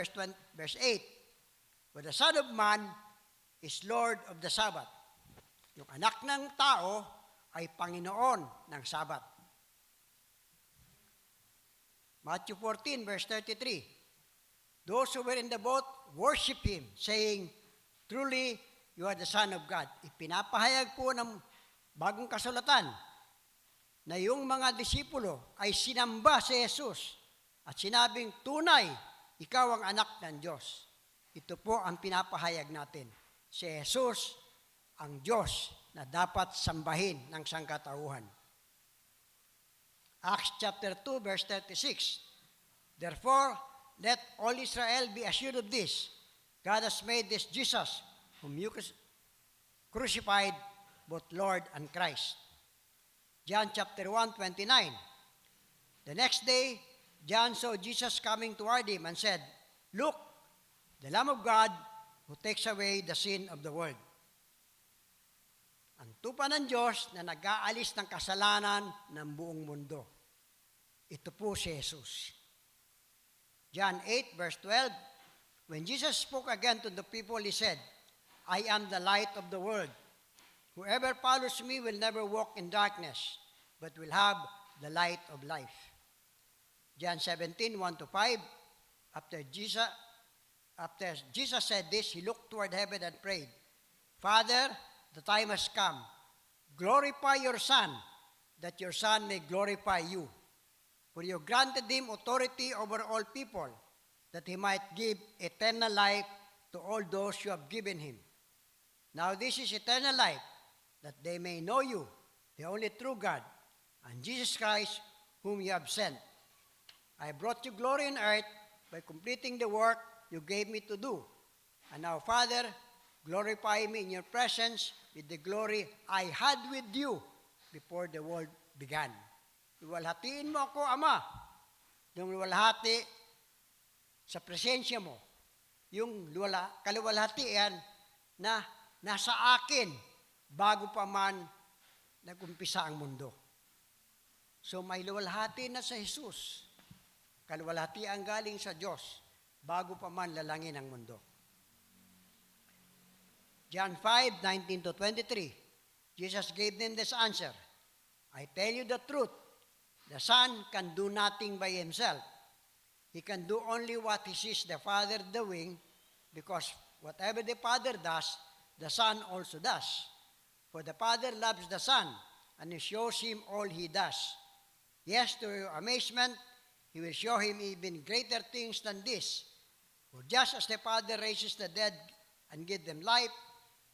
verse 8. For the Son of Man is Lord of the Sabbath. Yung anak ng tao ay Panginoon ng Sabat. Matthew 14, verse 33. Those who were in the boat worship Him, saying, Truly, you are the Son of God. Ipinapahayag po ng bagong kasulatan na yung mga disipulo ay sinamba si Jesus at sinabing, tunay, ikaw ang anak ng Diyos. Ito po ang pinapahayag natin. Si Jesus ang Diyos na dapat sambahin ng sangkatauhan. Acts chapter 2, verse 36. Therefore, let all Israel be assured of this. God has made this Jesus, whom you crucified, both Lord and Christ. John chapter 1:29. The next day, John saw Jesus coming toward him and said, Look, the Lamb of God who takes away the sin of the world. Ang tupa ng Diyos na nag-aalis ng kasalanan ng buong mundo. Ito po si Jesus. John 8, verse 12. When Jesus spoke again to the people, He said, I am the light of the world. Whoever follows me will never walk in darkness, but will have the light of life. John 17, 1-5. After Jesus said this, He looked toward heaven and prayed, Father, the time has come. Glorify your Son, that your Son may glorify you. For you granted Him authority over all people, that He might give eternal life to all those you have given Him. Now this is eternal life, that they may know you, the only true God, and Jesus Christ, whom you have sent. I brought you glory on earth by completing the work you gave me to do. And now, Father, glorify me in your presence with the glory I had with you before the world began. Luwalhatiin mo ako, Ama, yung luwalhati sa presensya mo, yung kaluwalhatian na nasa akin bago pa man nag-umpisa ang mundo. So may luwalhati na sa Jesus, kaluwalhatian galing sa Diyos bago pa man lalangin ang mundo. John 5:19-23, Jesus gave them this answer, I tell you the truth, the Son can do nothing by Himself. He can do only what He sees the Father doing, because whatever the Father does, the Son also does. For the Father loves the Son, and He shows Him all He does. Yes, to your amazement, He will show Him even greater things than this. For just as the Father raises the dead and gives them life,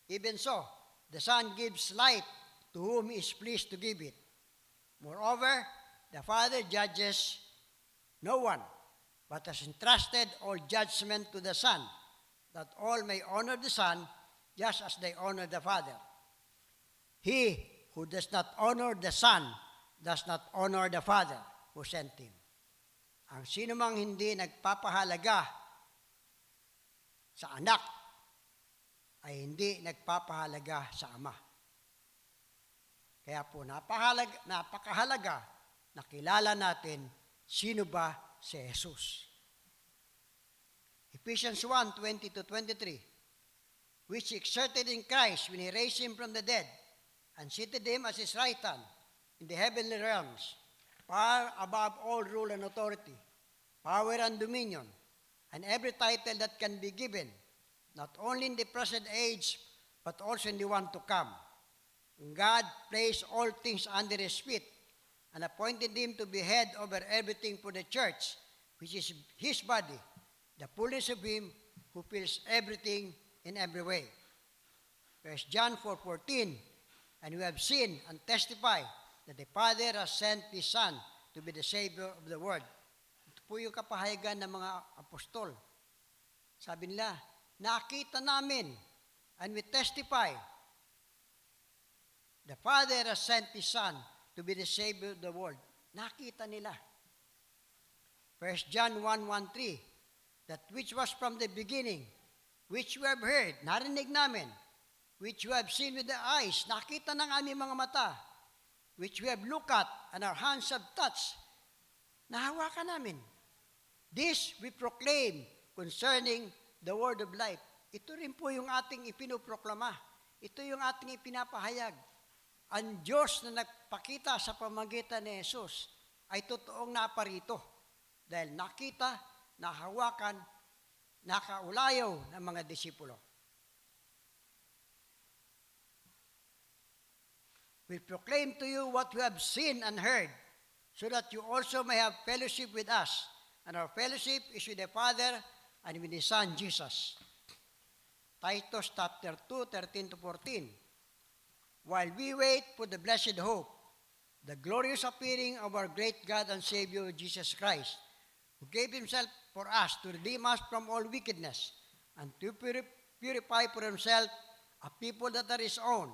even so, the Son gives life to whom He is pleased to give it. Moreover, the Father judges no one, but has entrusted all judgment to the Son, that all may honor the Son, just as they honor the Father. He who does not honor the Son does not honor the Father who sent Him. Ang sino mang hindi nagpapahalaga sa anak ay hindi nagpapahalaga sa Ama. Kaya po napakahalaga na kilala natin sino ba si Jesus. Ephesians 1:20-23, which He exerted in Christ when He raised Him from the dead and seated Him as His right hand in the heavenly realms, far above all rule and authority, power and dominion, and every title that can be given, not only in the present age, but also in the one to come. God placed all things under His feet and appointed Him to be head over everything for the church, which is His body, the fullness of Him who fills everything in every way. 1 John 4:14, And we have seen and testify that the Father has sent His Son to be the Savior of the world. Ito po yung kapahayagan ng mga apostol. Sabi nila, nakita namin and we testify the Father has sent His Son to be the Savior of the world. Nakita nila. 1 John 1:13, that which was from the beginning, which we have heard, narinig namin, which we have seen with the eyes, nakita ng aming mga mata, which we have looked at and our hands have touched, nahawakan namin. This we proclaim concerning the word of life. Ito rin po yung ating ipinoproklama. Ito yung ating ipinapahayag. Ang Diyos na nagpakita sa pamagitan ni Jesus ay totoong naparito. Dahil nakita, nahawakan, nakaulayaw ng mga disipulo. We proclaim to you what we have seen and heard, so that you also may have fellowship with us. And our fellowship is with the Father and with His Son, Jesus. Titus chapter 2, 13-14. While we wait for the blessed hope, the glorious appearing of our great God and Savior, Jesus Christ, who gave Himself for us to redeem us from all wickedness and to purify for Himself a people that are His own,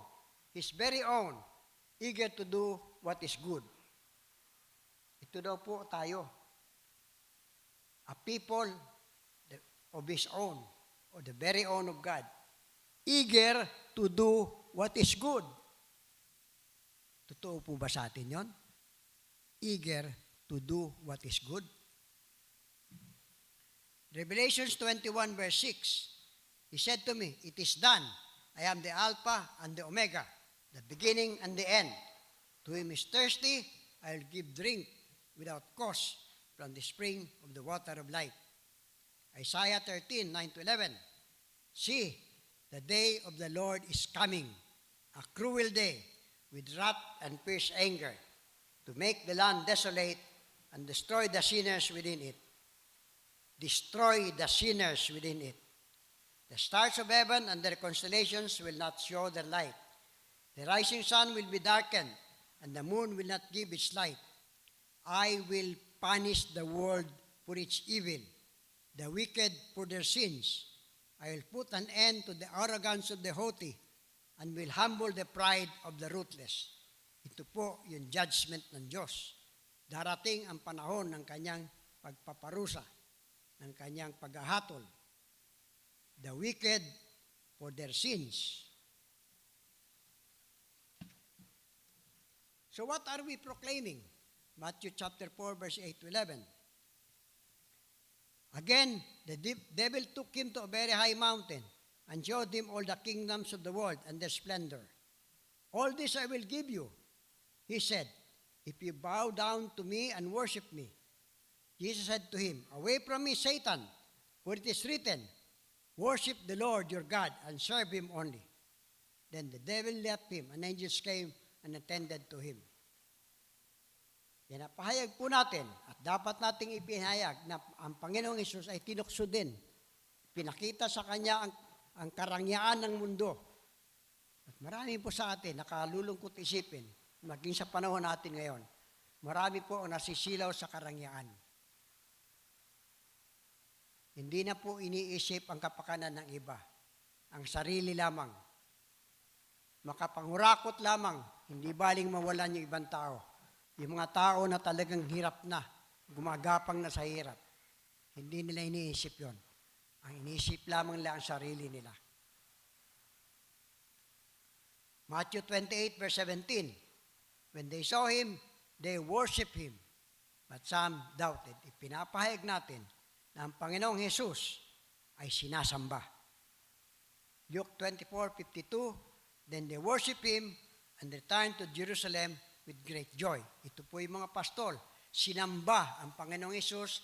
His very own, eager to do what is good. Ito daw po tayo. A people of His own, or the very own of God. Eager to do what is good. Totoo po ba sa atin yon? Eager to do what is good. Revelations 21 verse 6, He said to me, it is done. I am the Alpha and the Omega, the beginning and the end. To him is thirsty, I will give drink without cost from the spring of the water of life. Isaiah 13, 9-11. See, the day of the Lord is coming, a cruel day, with wrath and fierce anger, to make the land desolate and destroy the sinners within it. Destroy the sinners within it. The stars of heaven and their constellations will not show their light. The rising sun will be darkened, and the moon will not give its light. I will punish the world for its evil, the wicked for their sins. I will put an end to the arrogance of the haughty, and will humble the pride of the ruthless. Ito po yung judgment ng Diyos. Darating ang panahon ng kanyang pagpaparusa, ng kanyang paghahatol. The wicked for their sins. So what are we proclaiming? Matthew chapter 4, verse 8-11. Again, the devil took him to a very high mountain and showed him all the kingdoms of the world and their splendor. All this I will give you, he said, if you bow down to me and worship me. Jesus said to him, away from me, Satan, for it is written, worship the Lord your God and serve him only. Then the devil left him, and angels came and attended to him. Pinapahayag po natin at dapat nating ipinahayag na ang Panginoong Hesus ay tinukso din. Pinakita sa Kanya ang karangyaan ng mundo. At marami po sa atin nakalulungkot isipin, maging sa panahon natin ngayon, marami po ang nasisilaw sa karangyaan. Hindi na po iniisip ang kapakanan ng iba, ang sarili lamang. Makapangurakot lamang, hindi baling mawalan yung ibang tao. Yung mga tao na talagang hirap na, gumagapang na sa hirap, hindi nila iniisip yon. Ang iniisip lamang nila ang sarili nila. Matthew 28, verse 17, when they saw him, they worshiped him, but some doubted. Ipinapahayag natin na ang Panginoong Hesus ay sinasamba. Luke 24:52, then they worship him and returned to Jerusalem with great joy. Ito po yung mga pastol. Sinamba ang Panginoong Hesus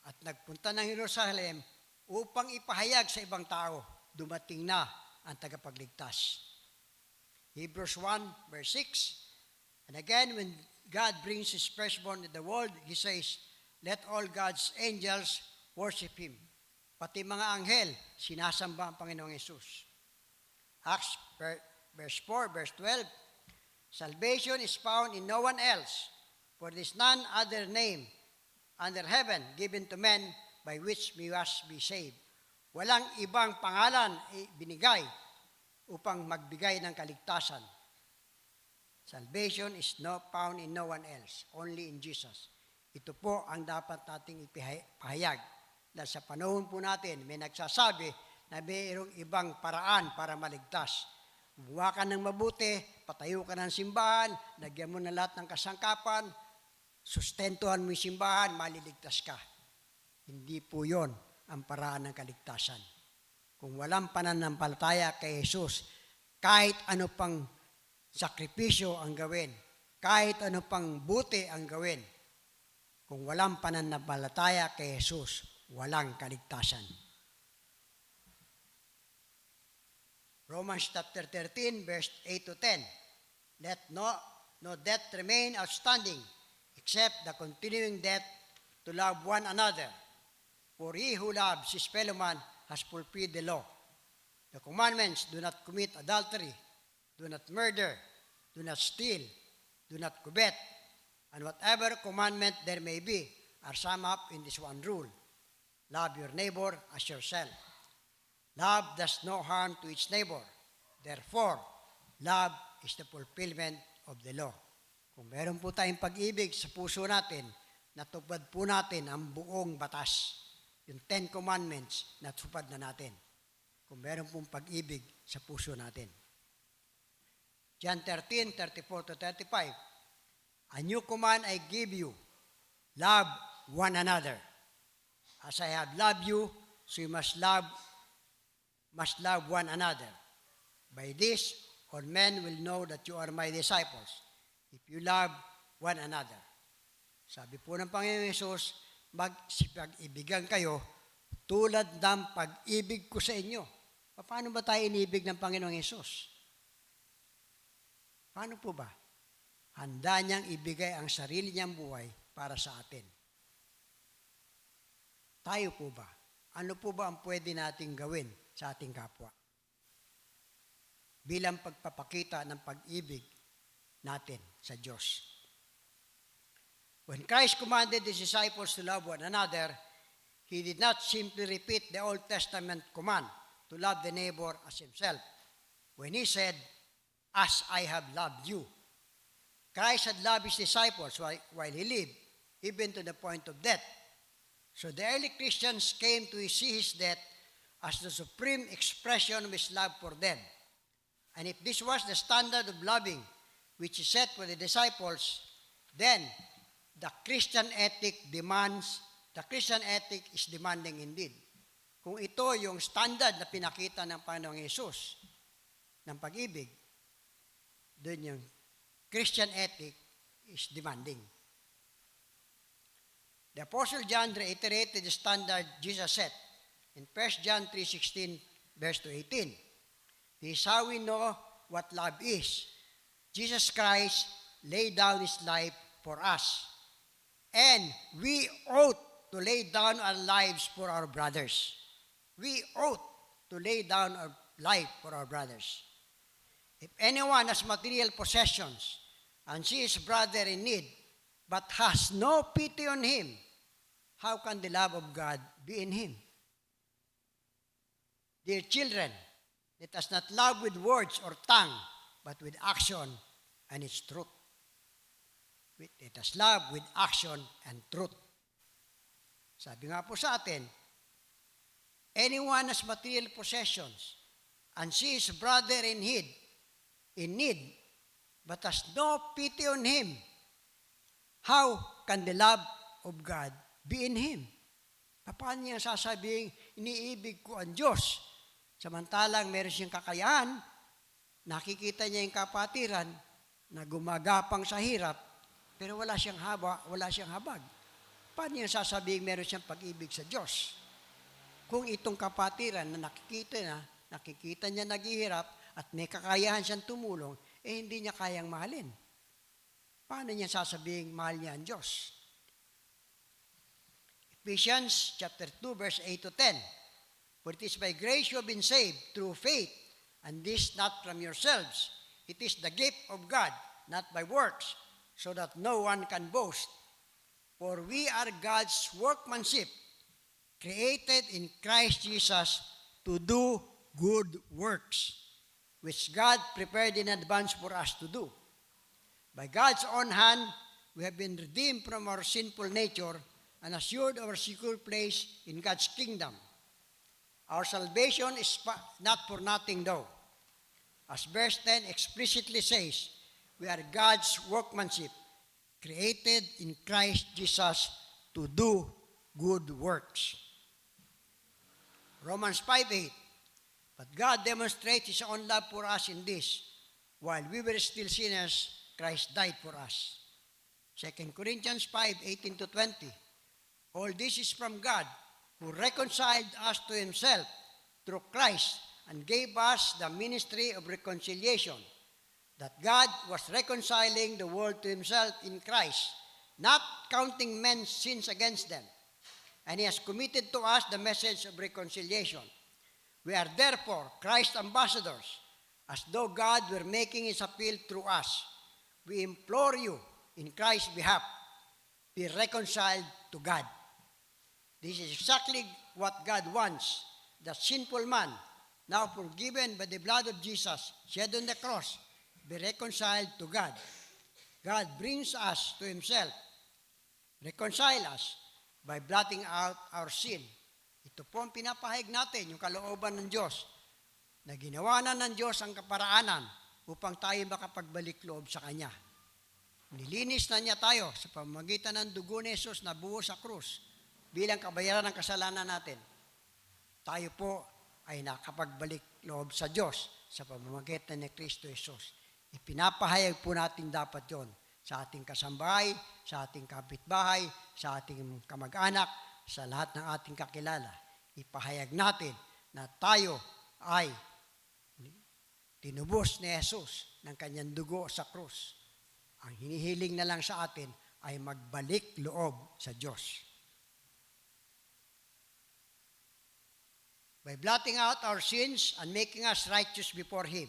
at nagpunta ng Jerusalem upang ipahayag sa ibang tao, dumating na ang tagapagligtas. Hebrews 1, verse 6, and again, when God brings His firstborn to the world, He says, let all God's angels worship Him. Pati mga anghel, sinasamba ang Panginoong Hesus. Acts verse 4, verse 12, salvation is found in no one else, for there is none other name under heaven given to men by which we must be saved. Walang ibang pangalan binigay upang magbigay ng kaligtasan. Salvation is found in no one else, only in Jesus. Ito po ang dapat nating ipahayag. Dahil sa panahon po natin, may nagsasabi na mayroong ibang paraan para maligtas. Gumawa ka ng mabuti, patayo ka ng simbahan, lagyan mo na lahat ng kasangkapan, sustentuhan mo yung simbahan, maliligtas ka. Hindi po yon ang paraan ng kaligtasan. Kung walang pananampalataya kay Jesus, kahit ano pang sakripisyo ang gawin, kahit ano pang buti ang gawin, kung walang pananampalataya kay Jesus, walang kaligtasan. Romans chapter 13, verse 8 to 10. Let no debt remain outstanding, except the continuing debt to love one another. For he who loves his fellow man has fulfilled the law. The commandments: do not commit adultery, do not murder, do not steal, do not covet, and whatever commandment there may be are summed up in this one rule: love your neighbor as yourself. Love does no harm to its neighbor. Therefore, love is the fulfillment of the law. Kung meron po tayong pag-ibig sa puso natin, natupad po natin ang buong batas. Yung 10 Commandments, natupad na natin. Kung meron pong pag-ibig sa puso natin. John 13, 34 to 35. A new command I give you, love one another. As I have loved you, so you must love one another. By this, all men will know that you are my disciples, if you love one another. Sabi po ng Panginoon Hesus, magsipag-ibigan kayo tulad ng pag-ibig ko sa inyo. Paano ba tayo inibig ng Panginoong Hesus? Paano po ba? Handa niyang ibigay ang sarili niyang buhay para sa atin. Tayo po ba? Ano po ba ang pwede nating gawin sa ating kapwa? Bilang pagpapakita ng pag-ibig natin sa Diyos. When Christ commanded his disciples to love one another, he did not simply repeat the Old Testament command to love the neighbor as himself. When he said, as I have loved you. Christ had loved his disciples while he lived, even to the point of death. So the early Christians came to see his death as the supreme expression of his love for them. And if this was the standard of loving which he set for the disciples, then the Christian ethic is demanding indeed. Kung ito yung standard na pinakita ng Panginoong Hesus ng pag-ibig, doon yung Christian ethic is demanding. The Apostle John reiterated the standard Jesus set in 1 John 3:16, verse 18. This is how we know what love is. Jesus Christ laid down his life for us. And we ought to lay down our lives for our brothers. We ought to lay down our life for our brothers. If anyone has material possessions and sees his brother in need, but has no pity on him, how can the love of God be in him? Dear children, let us not love with words or tongue, but with action and its truth. Let us love with action and truth. Sabi nga po sa atin, anyone has material possessions and sees brother in need, but has no pity on him, how can the love of God be in him? Paano niya sasabihin, iniibig ko ang Diyos, samantalang meron siyang kakayahan, nakikita niya yung kapatiran na gumagapang sa hirap, pero wala siyang habag. Paano niya sasabihin meron siyang pag-ibig sa Diyos? Kung itong kapatiran na nakikita niya naghihirap at may kakayahan siyang tumulong, hindi niya kayang mahalin. Paano niya sasabihin mahal niya ang Diyos? Ephesians chapter 2, verse 8 to 10. For it is by grace you have been saved through faith, And this not from yourselves. It is the gift of God, not by works, so that no one can boast. For we are God's workmanship, created in Christ Jesus to do good works, which God prepared in advance for us to do. By God's own hand, we have been redeemed from our sinful nature and assured our secure place in God's kingdom. Our salvation is not for nothing though. As verse 10 explicitly says, we are God's workmanship, created in Christ Jesus to do good works. Romans 5:8. But God demonstrates His own love for us in this: while we were still sinners, Christ died for us. 2 Corinthians 5:18-20. All this is from God, who reconciled us to Himself through Christ and gave us the ministry of reconciliation, that God was reconciling the world to Himself in Christ, not counting men's sins against them. And He has committed to us the message of reconciliation. We are therefore Christ's ambassadors, as though God were making His appeal through us. We implore you, in Christ's behalf, be reconciled to God. This is exactly what God wants. The sinful man, now forgiven by the blood of Jesus shed on the cross, be reconciled to God. God brings us to Himself, reconcile us by blotting out our sin. Ito po ang pinapahayag natin, yung kalooban ng Diyos, na ginawa na ng Diyos ang kaparaanan upang tayo makapagbalik loob sa Kanya. Nilinis na niya tayo sa pamamagitan ng dugo ni Jesus na buo sa krus bilang kabayaran ng kasalanan natin. Tayo po ay nakapagbalik loob sa Diyos sa pamamagitan ni Kristo Jesus. Ipinapahayag po natin dapat yon sa ating kasambahay, sa ating kapitbahay, sa ating kamag-anak, sa lahat ng ating kakilala. Ipahayag natin na tayo ay tinubos ni Jesus ng kanyang dugo sa krus. Ang hinihiling na lang sa atin ay magbalik loob sa Diyos. By blotting out our sins and making us righteous before Him,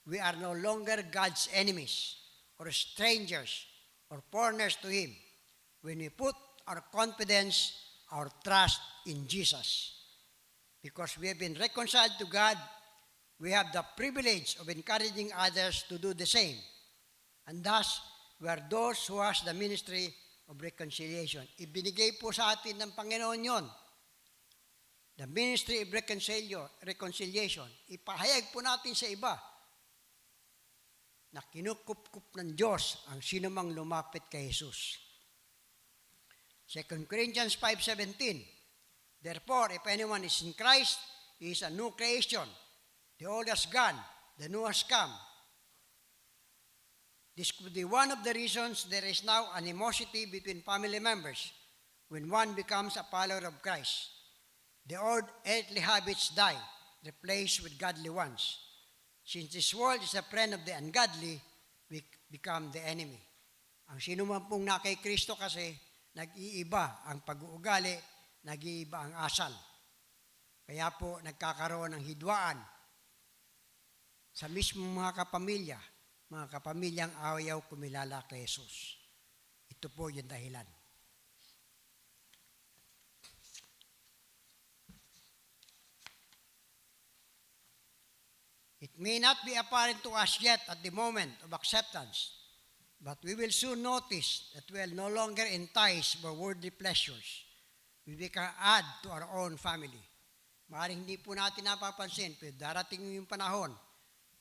we are no longer God's enemies or strangers or foreigners to Him when we put our confidence, our trust in Jesus. Because we have been reconciled to God, we have the privilege of encouraging others to do the same. And thus, we are those who has the ministry of reconciliation. Ibinigay po sa atin ng Panginoon yon. The ministry of reconciliation. Ipahayag po natin sa iba na kinukup-kup ng Diyos ang sinumang lumapit kay Jesus. 2 Corinthians 5:17. Therefore, if anyone is in Christ, he is a new creation. The old has gone, the new has come. This could be one of the reasons there is now animosity between family members when one becomes a follower of Christ. The old earthly habits die, replaced with godly ones. Since this world is a friend of the ungodly, we become the enemy. Ang sino man pong na kay Kristo kasi, nag-iiba ang pag-uugali, nag-iiba ang asal. Kaya po nagkakaroon ng hidwaan sa mismong mga kapamilyang ayaw kumilala kay Jesus. Ito po yung dahilan. It may not be apparent to us yet at the moment of acceptance, but we will soon notice that we are no longer enticed by worldly pleasures. We can add to our own family. Maaaring hindi po natin napapansin, pero darating yung panahon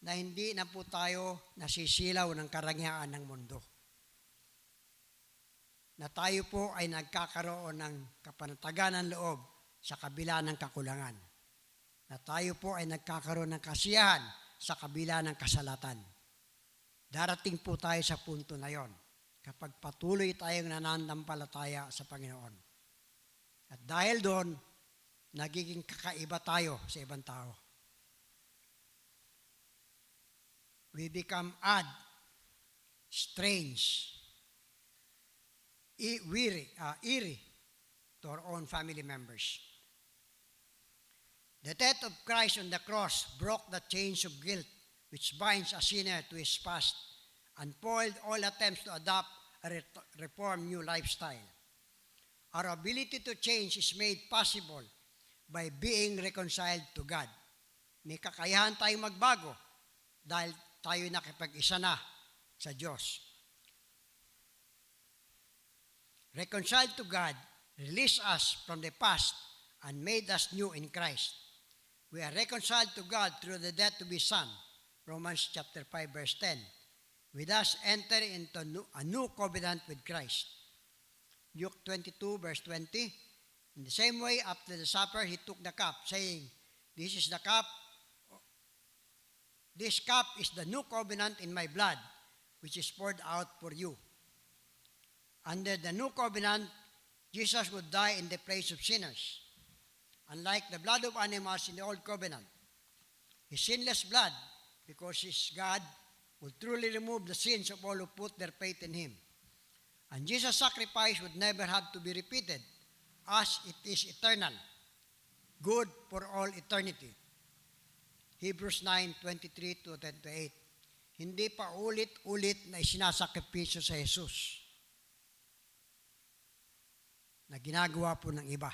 na hindi na po tayo nasisilaw ng karangyaan ng mundo. Na tayo po ay nagkakaroon ng kapanatagan ng loob sa kabila ng kakulangan. Na tayo po ay nagkakaroon ng kasiyahan sa kabila ng kasalatan. Darating po tayo sa punto na yon kapag patuloy tayong nananampalataya sa Panginoon. At dahil doon, nagiging kakaiba tayo sa ibang tao. We become odd, strange, eerie to our own family members. The death of Christ on the cross broke the chains of guilt which binds a sinner to his past and foiled all attempts to adopt a reformed new lifestyle. Our ability to change is made possible by being reconciled to God. May kakayahan tayong magbago dahil tayo nakipag-isa na sa Diyos. Reconciled to God released us from the past and made us new in Christ. We are reconciled to God through the death of His Son, Romans chapter 5, verse 10. We thus enter into a new covenant with Christ. Luke 22, verse 20. In the same way, after the supper, He took the cup, saying, This cup is the new covenant in my blood, which is poured out for you. Under the new covenant, Jesus would die in the place of sinners. Unlike the blood of animals in the old covenant, His sinless blood, because He's God, will truly remove the sins of all who put their faith in Him. And Jesus' sacrifice would never have to be repeated, as it is eternal, good for all eternity. Hebrews 9:23-28. Hindi pa ulit-ulit na isinasakripisyo sa Jesus na ginagawa po ng iba.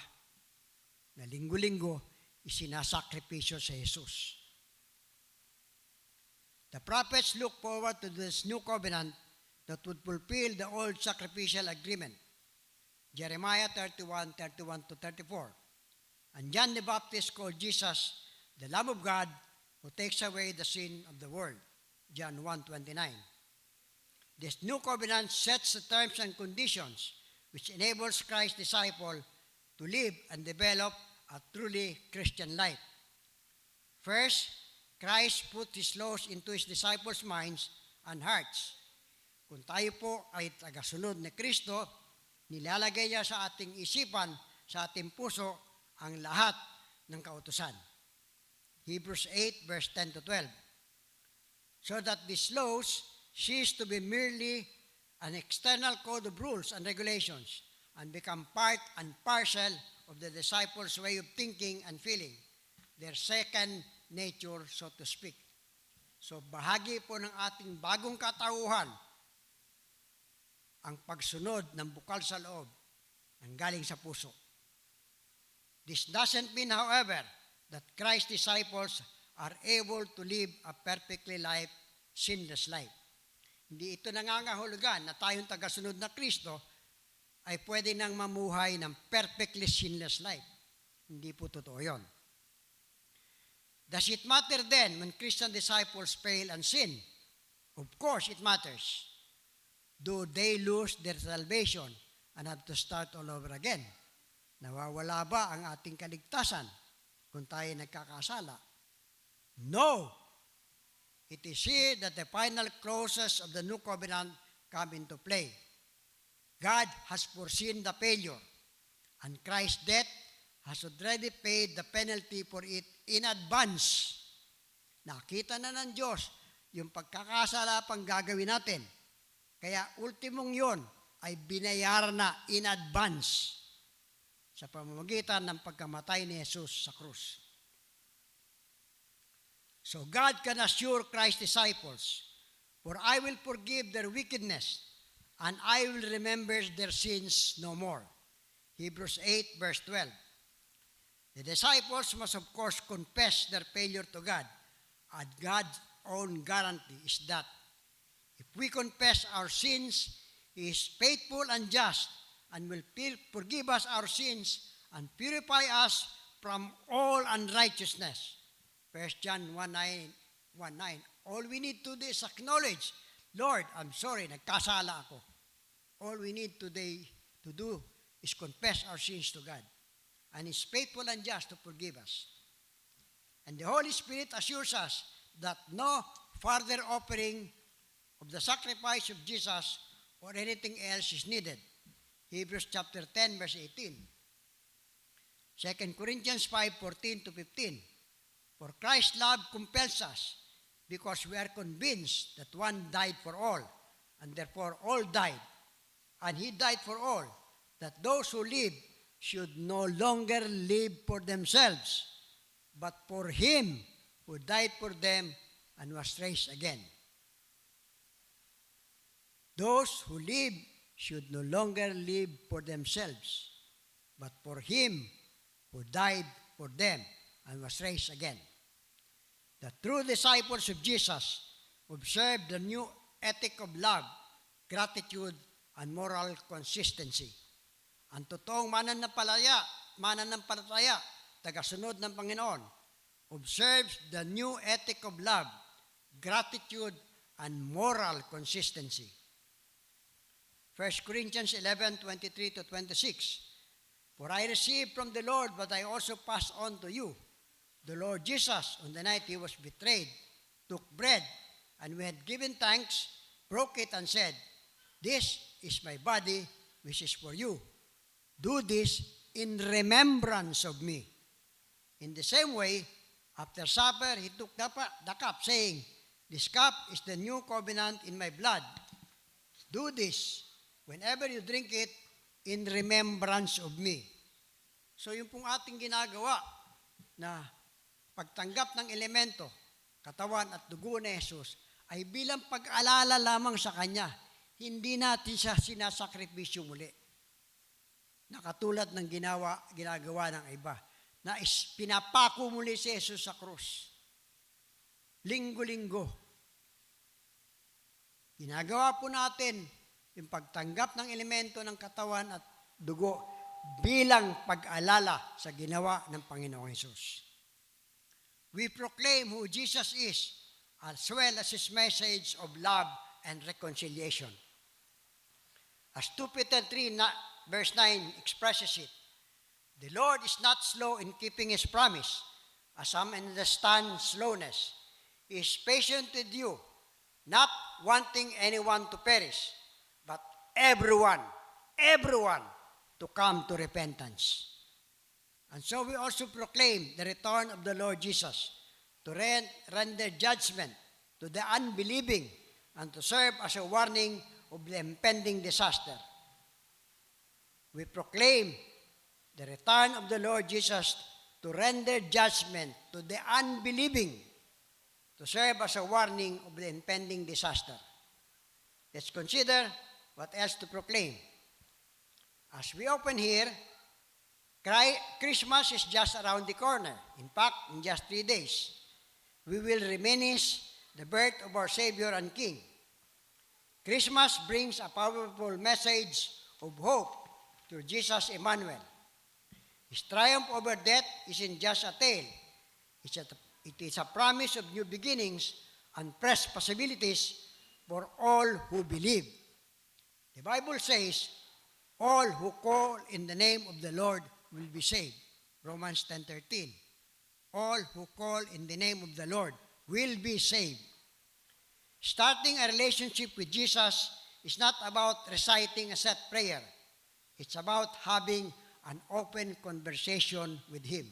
Na linggo-linggo, isinasakripisyo sa Jesus. The prophets look forward to this new covenant that would fulfill the old sacrificial agreement. Jeremiah 31:31-34. And John the Baptist called Jesus the Lamb of God who takes away the sin of the world. John 1:29. This new covenant sets the terms and conditions which enables Christ's disciple to live and develop a truly Christian life. First, Christ put His laws into His disciples' minds and hearts. Kung tayo po ay tagasunod ni Kristo, nilalagay niya sa ating isipan, sa ating puso, ang lahat ng kautusan. Hebrews 8, verse 10-12. So that these laws cease to be merely an external code of rules and regulations and become part and parcel of the disciples' way of thinking and feeling, their second nature, so to speak. So bahagi po ng ating bagong katauhan ang pagsunod ng bukal sa loob ng galing sa puso. This doesn't mean, however, that Christ's disciples are able to live a perfectly sinless life. Hindi ito nangangahulugan na tayong tagasunod na Kristo ay pwede nang mamuhay ng perfectly sinless life. Hindi po totoo yun. Does it matter then when Christian disciples fail and sin? Of course it matters. Do they lose their salvation and have to start all over again? Nawawala ba ang ating kaligtasan kung tayo nagkakasala? No! It is here that the final clauses of the new covenant come into play. God has foreseen the failure, and Christ's death has already paid the penalty for it in advance. Nakita na ng Diyos yung pagkakasala pang gagawin natin. Kaya ultimong yon ay binayaran na in advance sa pamamagitan ng pagkamatay ni Jesus sa krus. So God can assure Christ's disciples, for I will forgive their wickedness, and I will remember their sins no more. Hebrews 8, verse 12. The disciples must of course confess their failure to God, and God's own guarantee is that if we confess our sins, He is faithful and just and will forgive us our sins and purify us from all unrighteousness. 1 John 1:9. All we need to do is acknowledge, Lord, I'm sorry, nagkasala ako. All we need today to do is confess our sins to God. And He's faithful and just to forgive us. And the Holy Spirit assures us that no further offering of the sacrifice of Jesus or anything else is needed. Hebrews chapter 10, verse 18. 2 Corinthians 5:14-15. For Christ's love compels us, because we are convinced that one died for all, and therefore all died. And He died for all, that those who live should no longer live for themselves, but for him who died for them and was raised again. Those who live should no longer live for themselves, but for him who died for them and was raised again. The true disciples of Jesus observe the new ethic of love, gratitude, and moral consistency. Ang totoong mananampalataya, tagasunod ng Panginoon, observes the new ethic of love, gratitude, and moral consistency. 1 Corinthians 11:23-26. For I received from the Lord what I also passed on to you. The Lord Jesus, on the night he was betrayed, took bread, and when he had given thanks, broke it and said, "This is my body, which is for you. Do this in remembrance of me." In the same way, after supper, he took the cup, saying, "This cup is the new covenant in my blood. Do this whenever you drink it in remembrance of me." So yung pong ating ginagawa na pagtanggap ng elemento, katawan at dugo ni Jesus, ay bilang pag-alala lamang sa Kanya. Hindi natin siya sinasakripisyo muli. Na katulad ng ginagawa ng iba, na pinapako muli si Jesus sa krus. Linggo-linggo. Ginagawa po natin yung pagtanggap ng elemento ng katawan at dugo bilang pag-alala sa ginawa ng Panginoong Jesus. We proclaim who Jesus is, as well as his message of love and reconciliation. As 2 Peter 3 verse 9 expresses it, the Lord is not slow in keeping his promise, as some understand slowness. He is patient with you, not wanting anyone to perish, but everyone to come to repentance. And so we also proclaim the return of the Lord Jesus to render judgment to the unbelieving and to serve as a warning of the impending disaster. We proclaim the return of the Lord Jesus to render judgment to the unbelieving, to serve as a warning of the impending disaster. Let's consider what else to proclaim. As we open here, Christmas is just around the corner. In fact, in just 3 days, we will reminisce the birth of our Savior and King. Christmas brings a powerful message of hope through Jesus Emmanuel. His triumph over death isn't just a tale. It is a promise of new beginnings and fresh possibilities for all who believe. The Bible says, all who call in the name of the Lord will be saved. Romans 10:13. All who call in the name of the Lord will be saved. Starting a relationship with Jesus is not about reciting a set prayer. It's about having an open conversation with Him.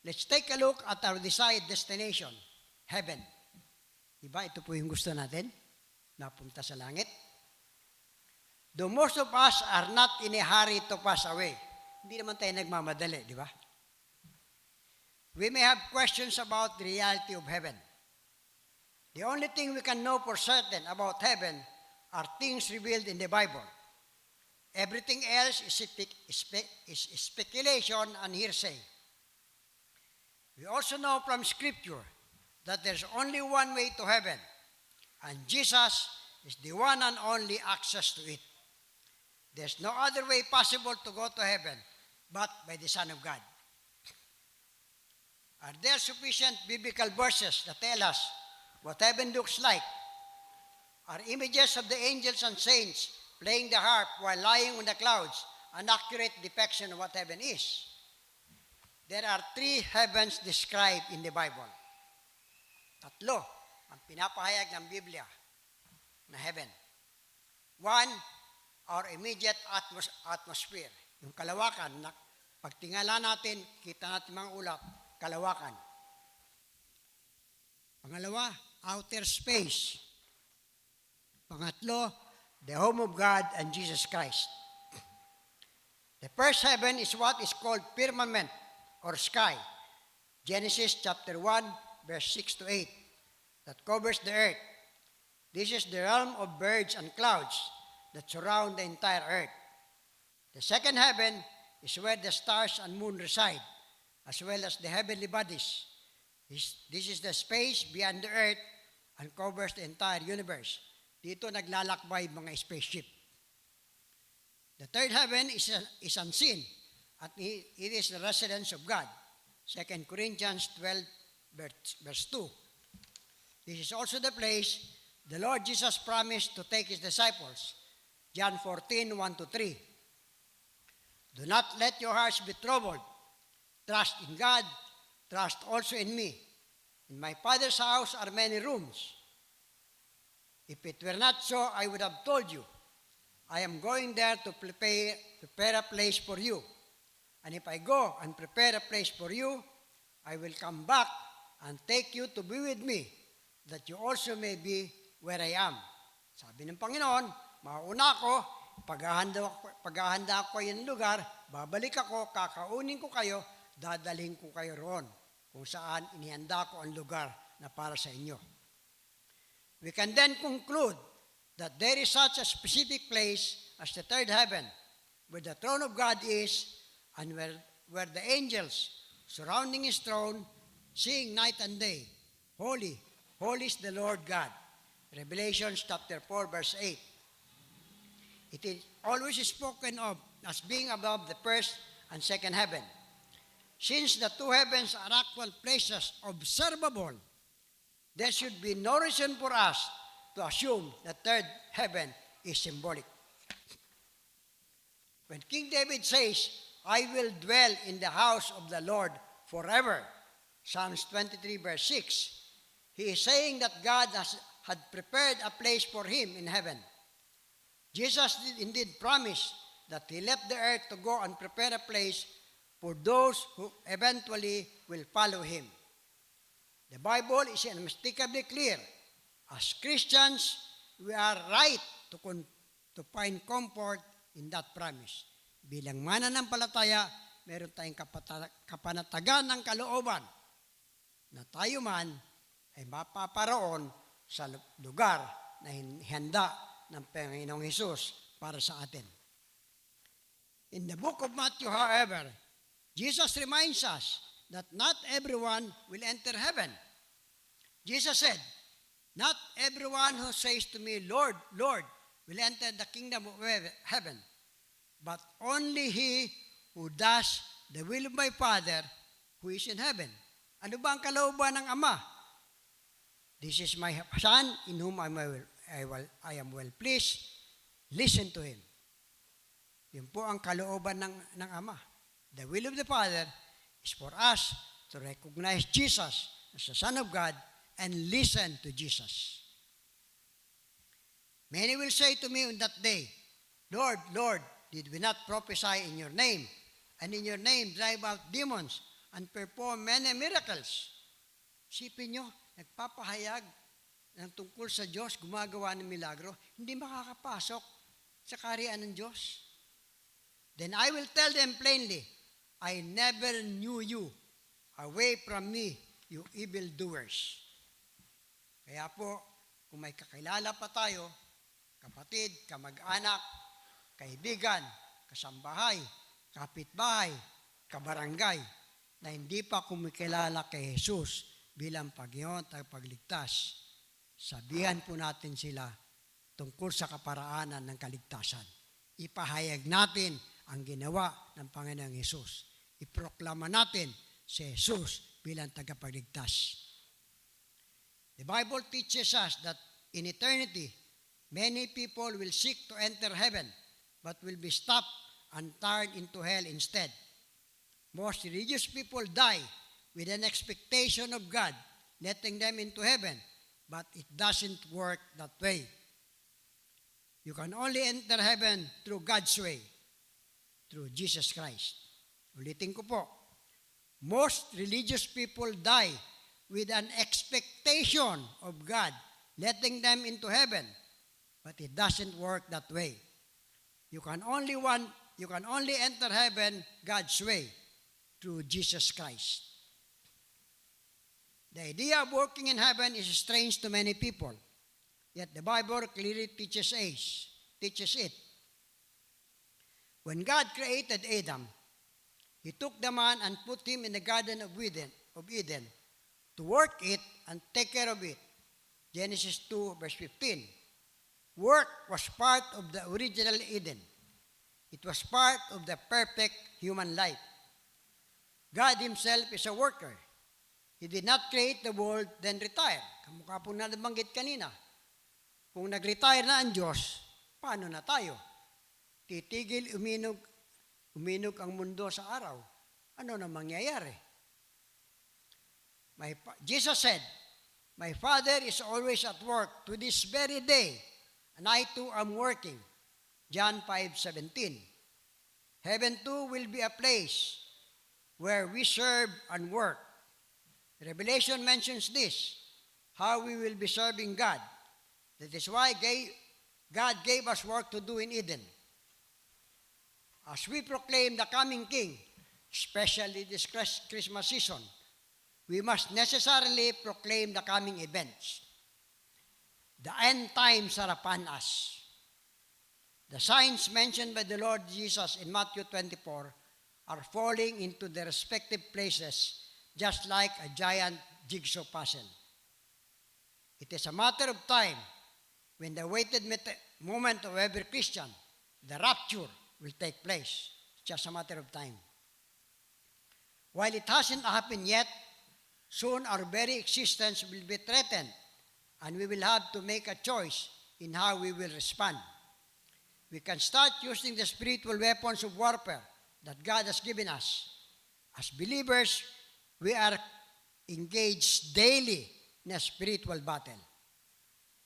Let's take a look at our desired destination, heaven. Diba? Ito po yung gusto natin, napunta sa langit. Though most of us are not in a hurry to pass away, hindi naman tayo nagmamadali, di ba? We may have questions about the reality of heaven. The only thing we can know for certain about heaven are things revealed in the Bible. Everything else is speculation and hearsay. We also know from Scripture that there's only one way to heaven, and Jesus is the one and only access to it. There's no other way possible to go to heaven but by the Son of God. Are there sufficient biblical verses that tell us what heaven looks like? Are images of the angels and saints playing the harp while lying on the clouds an accurate depiction of what heaven is? There are 3 heavens described in the Bible. 3 ang pinapahayag ng Biblia na heaven. 1, our immediate atmosphere. Yung kalawakan, na pagtingala natin, kita natin mga ulap, kalawakan. Pangalawa, outer space. Pangatlo, the home of God and Jesus Christ. The first heaven is what is called firmament or sky. Genesis chapter 1, verse 6 to 8, that covers the earth. This is the realm of birds and clouds that surround the entire earth. The second heaven is where the stars and moon reside, as well as the heavenly bodies. This is the space beyond the earth and covers the entire universe. Dito naglalakbay mga spaceship. The third heaven is unseen, at it is the residence of God. 2 Corinthians 12, verse 2. This is also the place the Lord Jesus promised to take his disciples. John 14, 1 to 3. Do not let your hearts be troubled. Trust in God, trust also in me. In my Father's house are many rooms. If it were not so, I would have told you. I am going there to prepare a place for you. And if I go and prepare a place for you, I will come back and take you to be with me, that you also may be where I am. Sabi ng Panginoon, mauna ako, paghahanda ko yung lugar, babalik ako, kakaunin ko kayo, dadalhin ko kayo roon, kung saan inihanda ko ang lugar na para sa inyo. We can then conclude that there is such a specific place as the third heaven, where the throne of God is, and where the angels surrounding his throne sing night and day, Holy, holy is the Lord God. Revelation chapter 4, verse 8. It is always spoken of as being above the first and second heaven. Since the two heavens are actual places observable, there should be no reason for us to assume the third heaven is symbolic. When King David says, I will dwell in the house of the Lord forever, Psalms 23, verse 6, he is saying that God had prepared a place for him in heaven. Jesus did indeed promise that he left the earth to go and prepare a place for those who eventually will follow him. The Bible is unmistakably clear. As Christians, we are right to find comfort in that promise. Bilang mananampalataya, meron tayong kapanatagan ng kalooban na tayo man ay mapaparoon sa lugar na handa ng Panginoong Hesus para sa atin. In the book of Matthew, however, Jesus reminds us that not everyone will enter heaven. Jesus said, not everyone who says to me, Lord, Lord, will enter the kingdom of heaven, but only he who does the will of my Father who is in heaven. Ano ba ang kalooban ng Ama? This is my Son in whom I am well pleased. Listen to him. Yun po ang kalooban ng Ama. The will of the Father is for us to recognize Jesus as the Son of God and listen to Jesus. Many will say to me on that day, Lord, Lord, did we not prophesy in your name, and in your name drive out demons, and perform many miracles? Sipin nyo, nagpapahayag ng tungkol sa Diyos, gumagawa ng milagro, hindi makakapasok sa kaharian ng Diyos. Then I will tell them plainly, I never knew you. Away from me, you evildoers. Kaya po, kung may kakilala pa tayo, kapatid, kamag-anak, kaibigan, kasambahay, kapitbahay, kabarangay, na hindi pa kumikilala kay Jesus bilang Panginoon at pagligtas, sabihan po natin sila tungkol sa kaparaanan ng kaligtasan. Ipahayag natin ang ginawa ng Panginoong Jesus. Iproklama natin si Jesus bilang tagapagligtas. The Bible teaches us that in eternity, many people will seek to enter heaven, but will be stopped and turned into hell instead. Most religious people die with an expectation of God letting them into heaven, but it doesn't work that way. You can only enter heaven through God's way, through Jesus Christ. Ulitin ko po, most religious people die with an expectation of God letting them into heaven, but it doesn't work that way. You can only enter heaven God's way, through Jesus Christ. The idea of working in heaven is strange to many people, yet the Bible clearly teaches it. When God created Adam, He took the man and put him in the Garden of Eden to work it and take care of it. Genesis 2, verse 15. Work was part of the original Eden. It was part of the perfect human life. God Himself is a worker. He did not create the world, then retire. Kamukha po na nabanggit kanina. Kung nag-retire na ang Diyos, paano na tayo? Titigil, uminog ang mundo sa araw. Ano na mangyayari? Jesus said, "My Father is always at work to this very day, and I too am working." John 5:17. Heaven too will be a place where we serve and work. Revelation mentions this, how we will be serving God. That is why God gave us work to do in Eden. As we proclaim the coming King, especially this Christmas season, we must necessarily proclaim the coming events. The end times are upon us. The signs mentioned by the Lord Jesus in Matthew 24 are falling into their respective places just like a giant jigsaw puzzle. It is a matter of time when the awaited moment of every Christian, the rapture, will take place. It's just a matter of time. While it hasn't happened yet, soon our very existence will be threatened, and we will have to make a choice in how we will respond. We can start using the spiritual weapons of warfare that God has given us. As believers, we are engaged daily in a spiritual battle.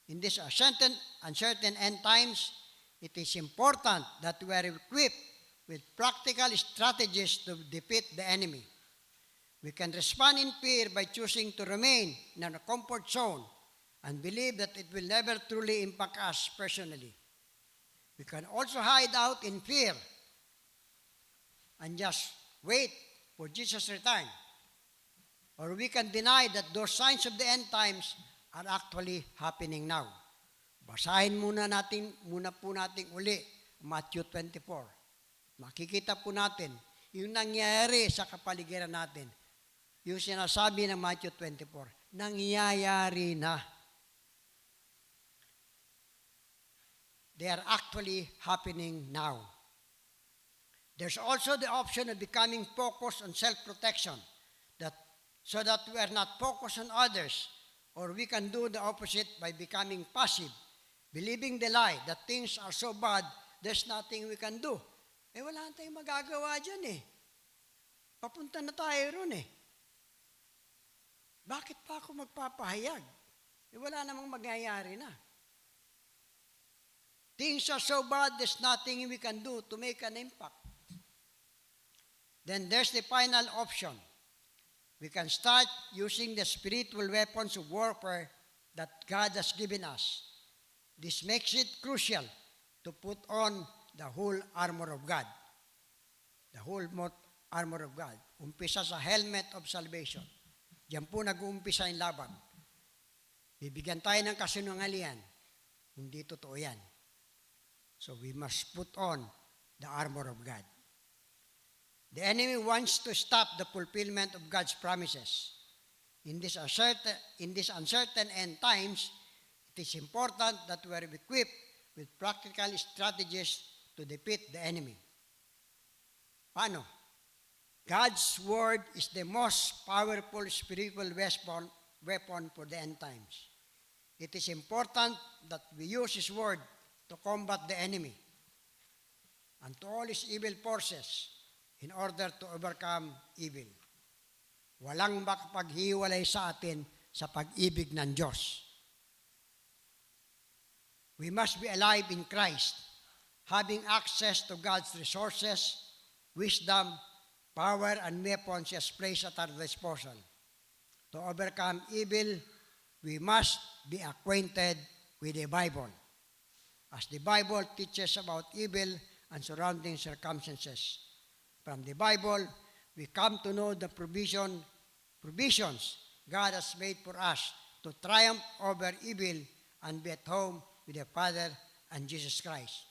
In these uncertain end times, it is important that we are equipped with practical strategies to defeat the enemy. We can respond in fear by choosing to remain in our comfort zone and believe that it will never truly impact us personally. We can also hide out in fear and just wait for Jesus' return. Or we can deny that those signs of the end times are actually happening now. Basahin muna po natin uli Matthew 24. Makikita po natin yung nangyayari sa kapaligiran natin. Yung sinasabi ng Matthew 24, nangyayari na. They are actually happening now. There's also the option of becoming focused on self-protection, so that we are not focused on others, or we can do the opposite by becoming passive, believing the lie that things are so bad, there's nothing we can do. Wala tayong magagawa dyan Papunta na tayo ron Bakit pa ako magpapahayag? Wala namang magyayari na. Things are so bad, there's nothing we can do to make an impact. Then there's the final option. We can start using the spiritual weapons of warfare that God has given us. This makes it crucial to put on the whole armor of God. The whole armor of God. Umpisa sa helmet of salvation. Diyan po nag-uumpisa yung laban. Bibigyan tayo ng kasinungalingan. Hindi totoo yan. So we must put on the armor of God. The enemy wants to stop the fulfillment of God's promises. In this uncertain end times, it is important that we are equipped with practical strategies to defeat the enemy. Paano? God's word is the most powerful spiritual weapon for the end times. It is important that we use His word to combat the enemy and to all his evil forces in order to overcome evil. Walang makapaghiwalay sa atin sa pag-ibig ng Diyos. We must be alive in Christ, having access to God's resources, wisdom, power, and weapons He has placed at our disposal. To overcome evil, we must be acquainted with the Bible, as the Bible teaches about evil and surrounding circumstances. From the Bible, we come to know the provisions God has made for us to triumph over evil and be at home with the Father and Jesus Christ.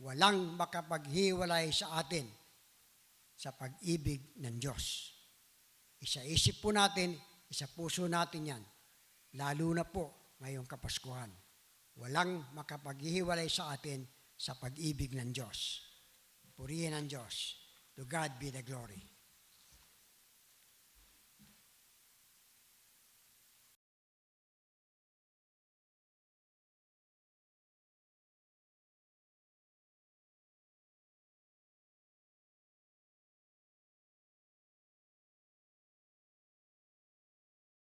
Walang makapaghiwalay sa atin sa pag-ibig ng Diyos. Isa-isip po natin, isa puso natin yan, lalo na po ngayong Kapaskuhan. Walang makapaghiwalay sa atin sa pag-ibig ng Diyos. Purihin ang Diyos. To God be the glory.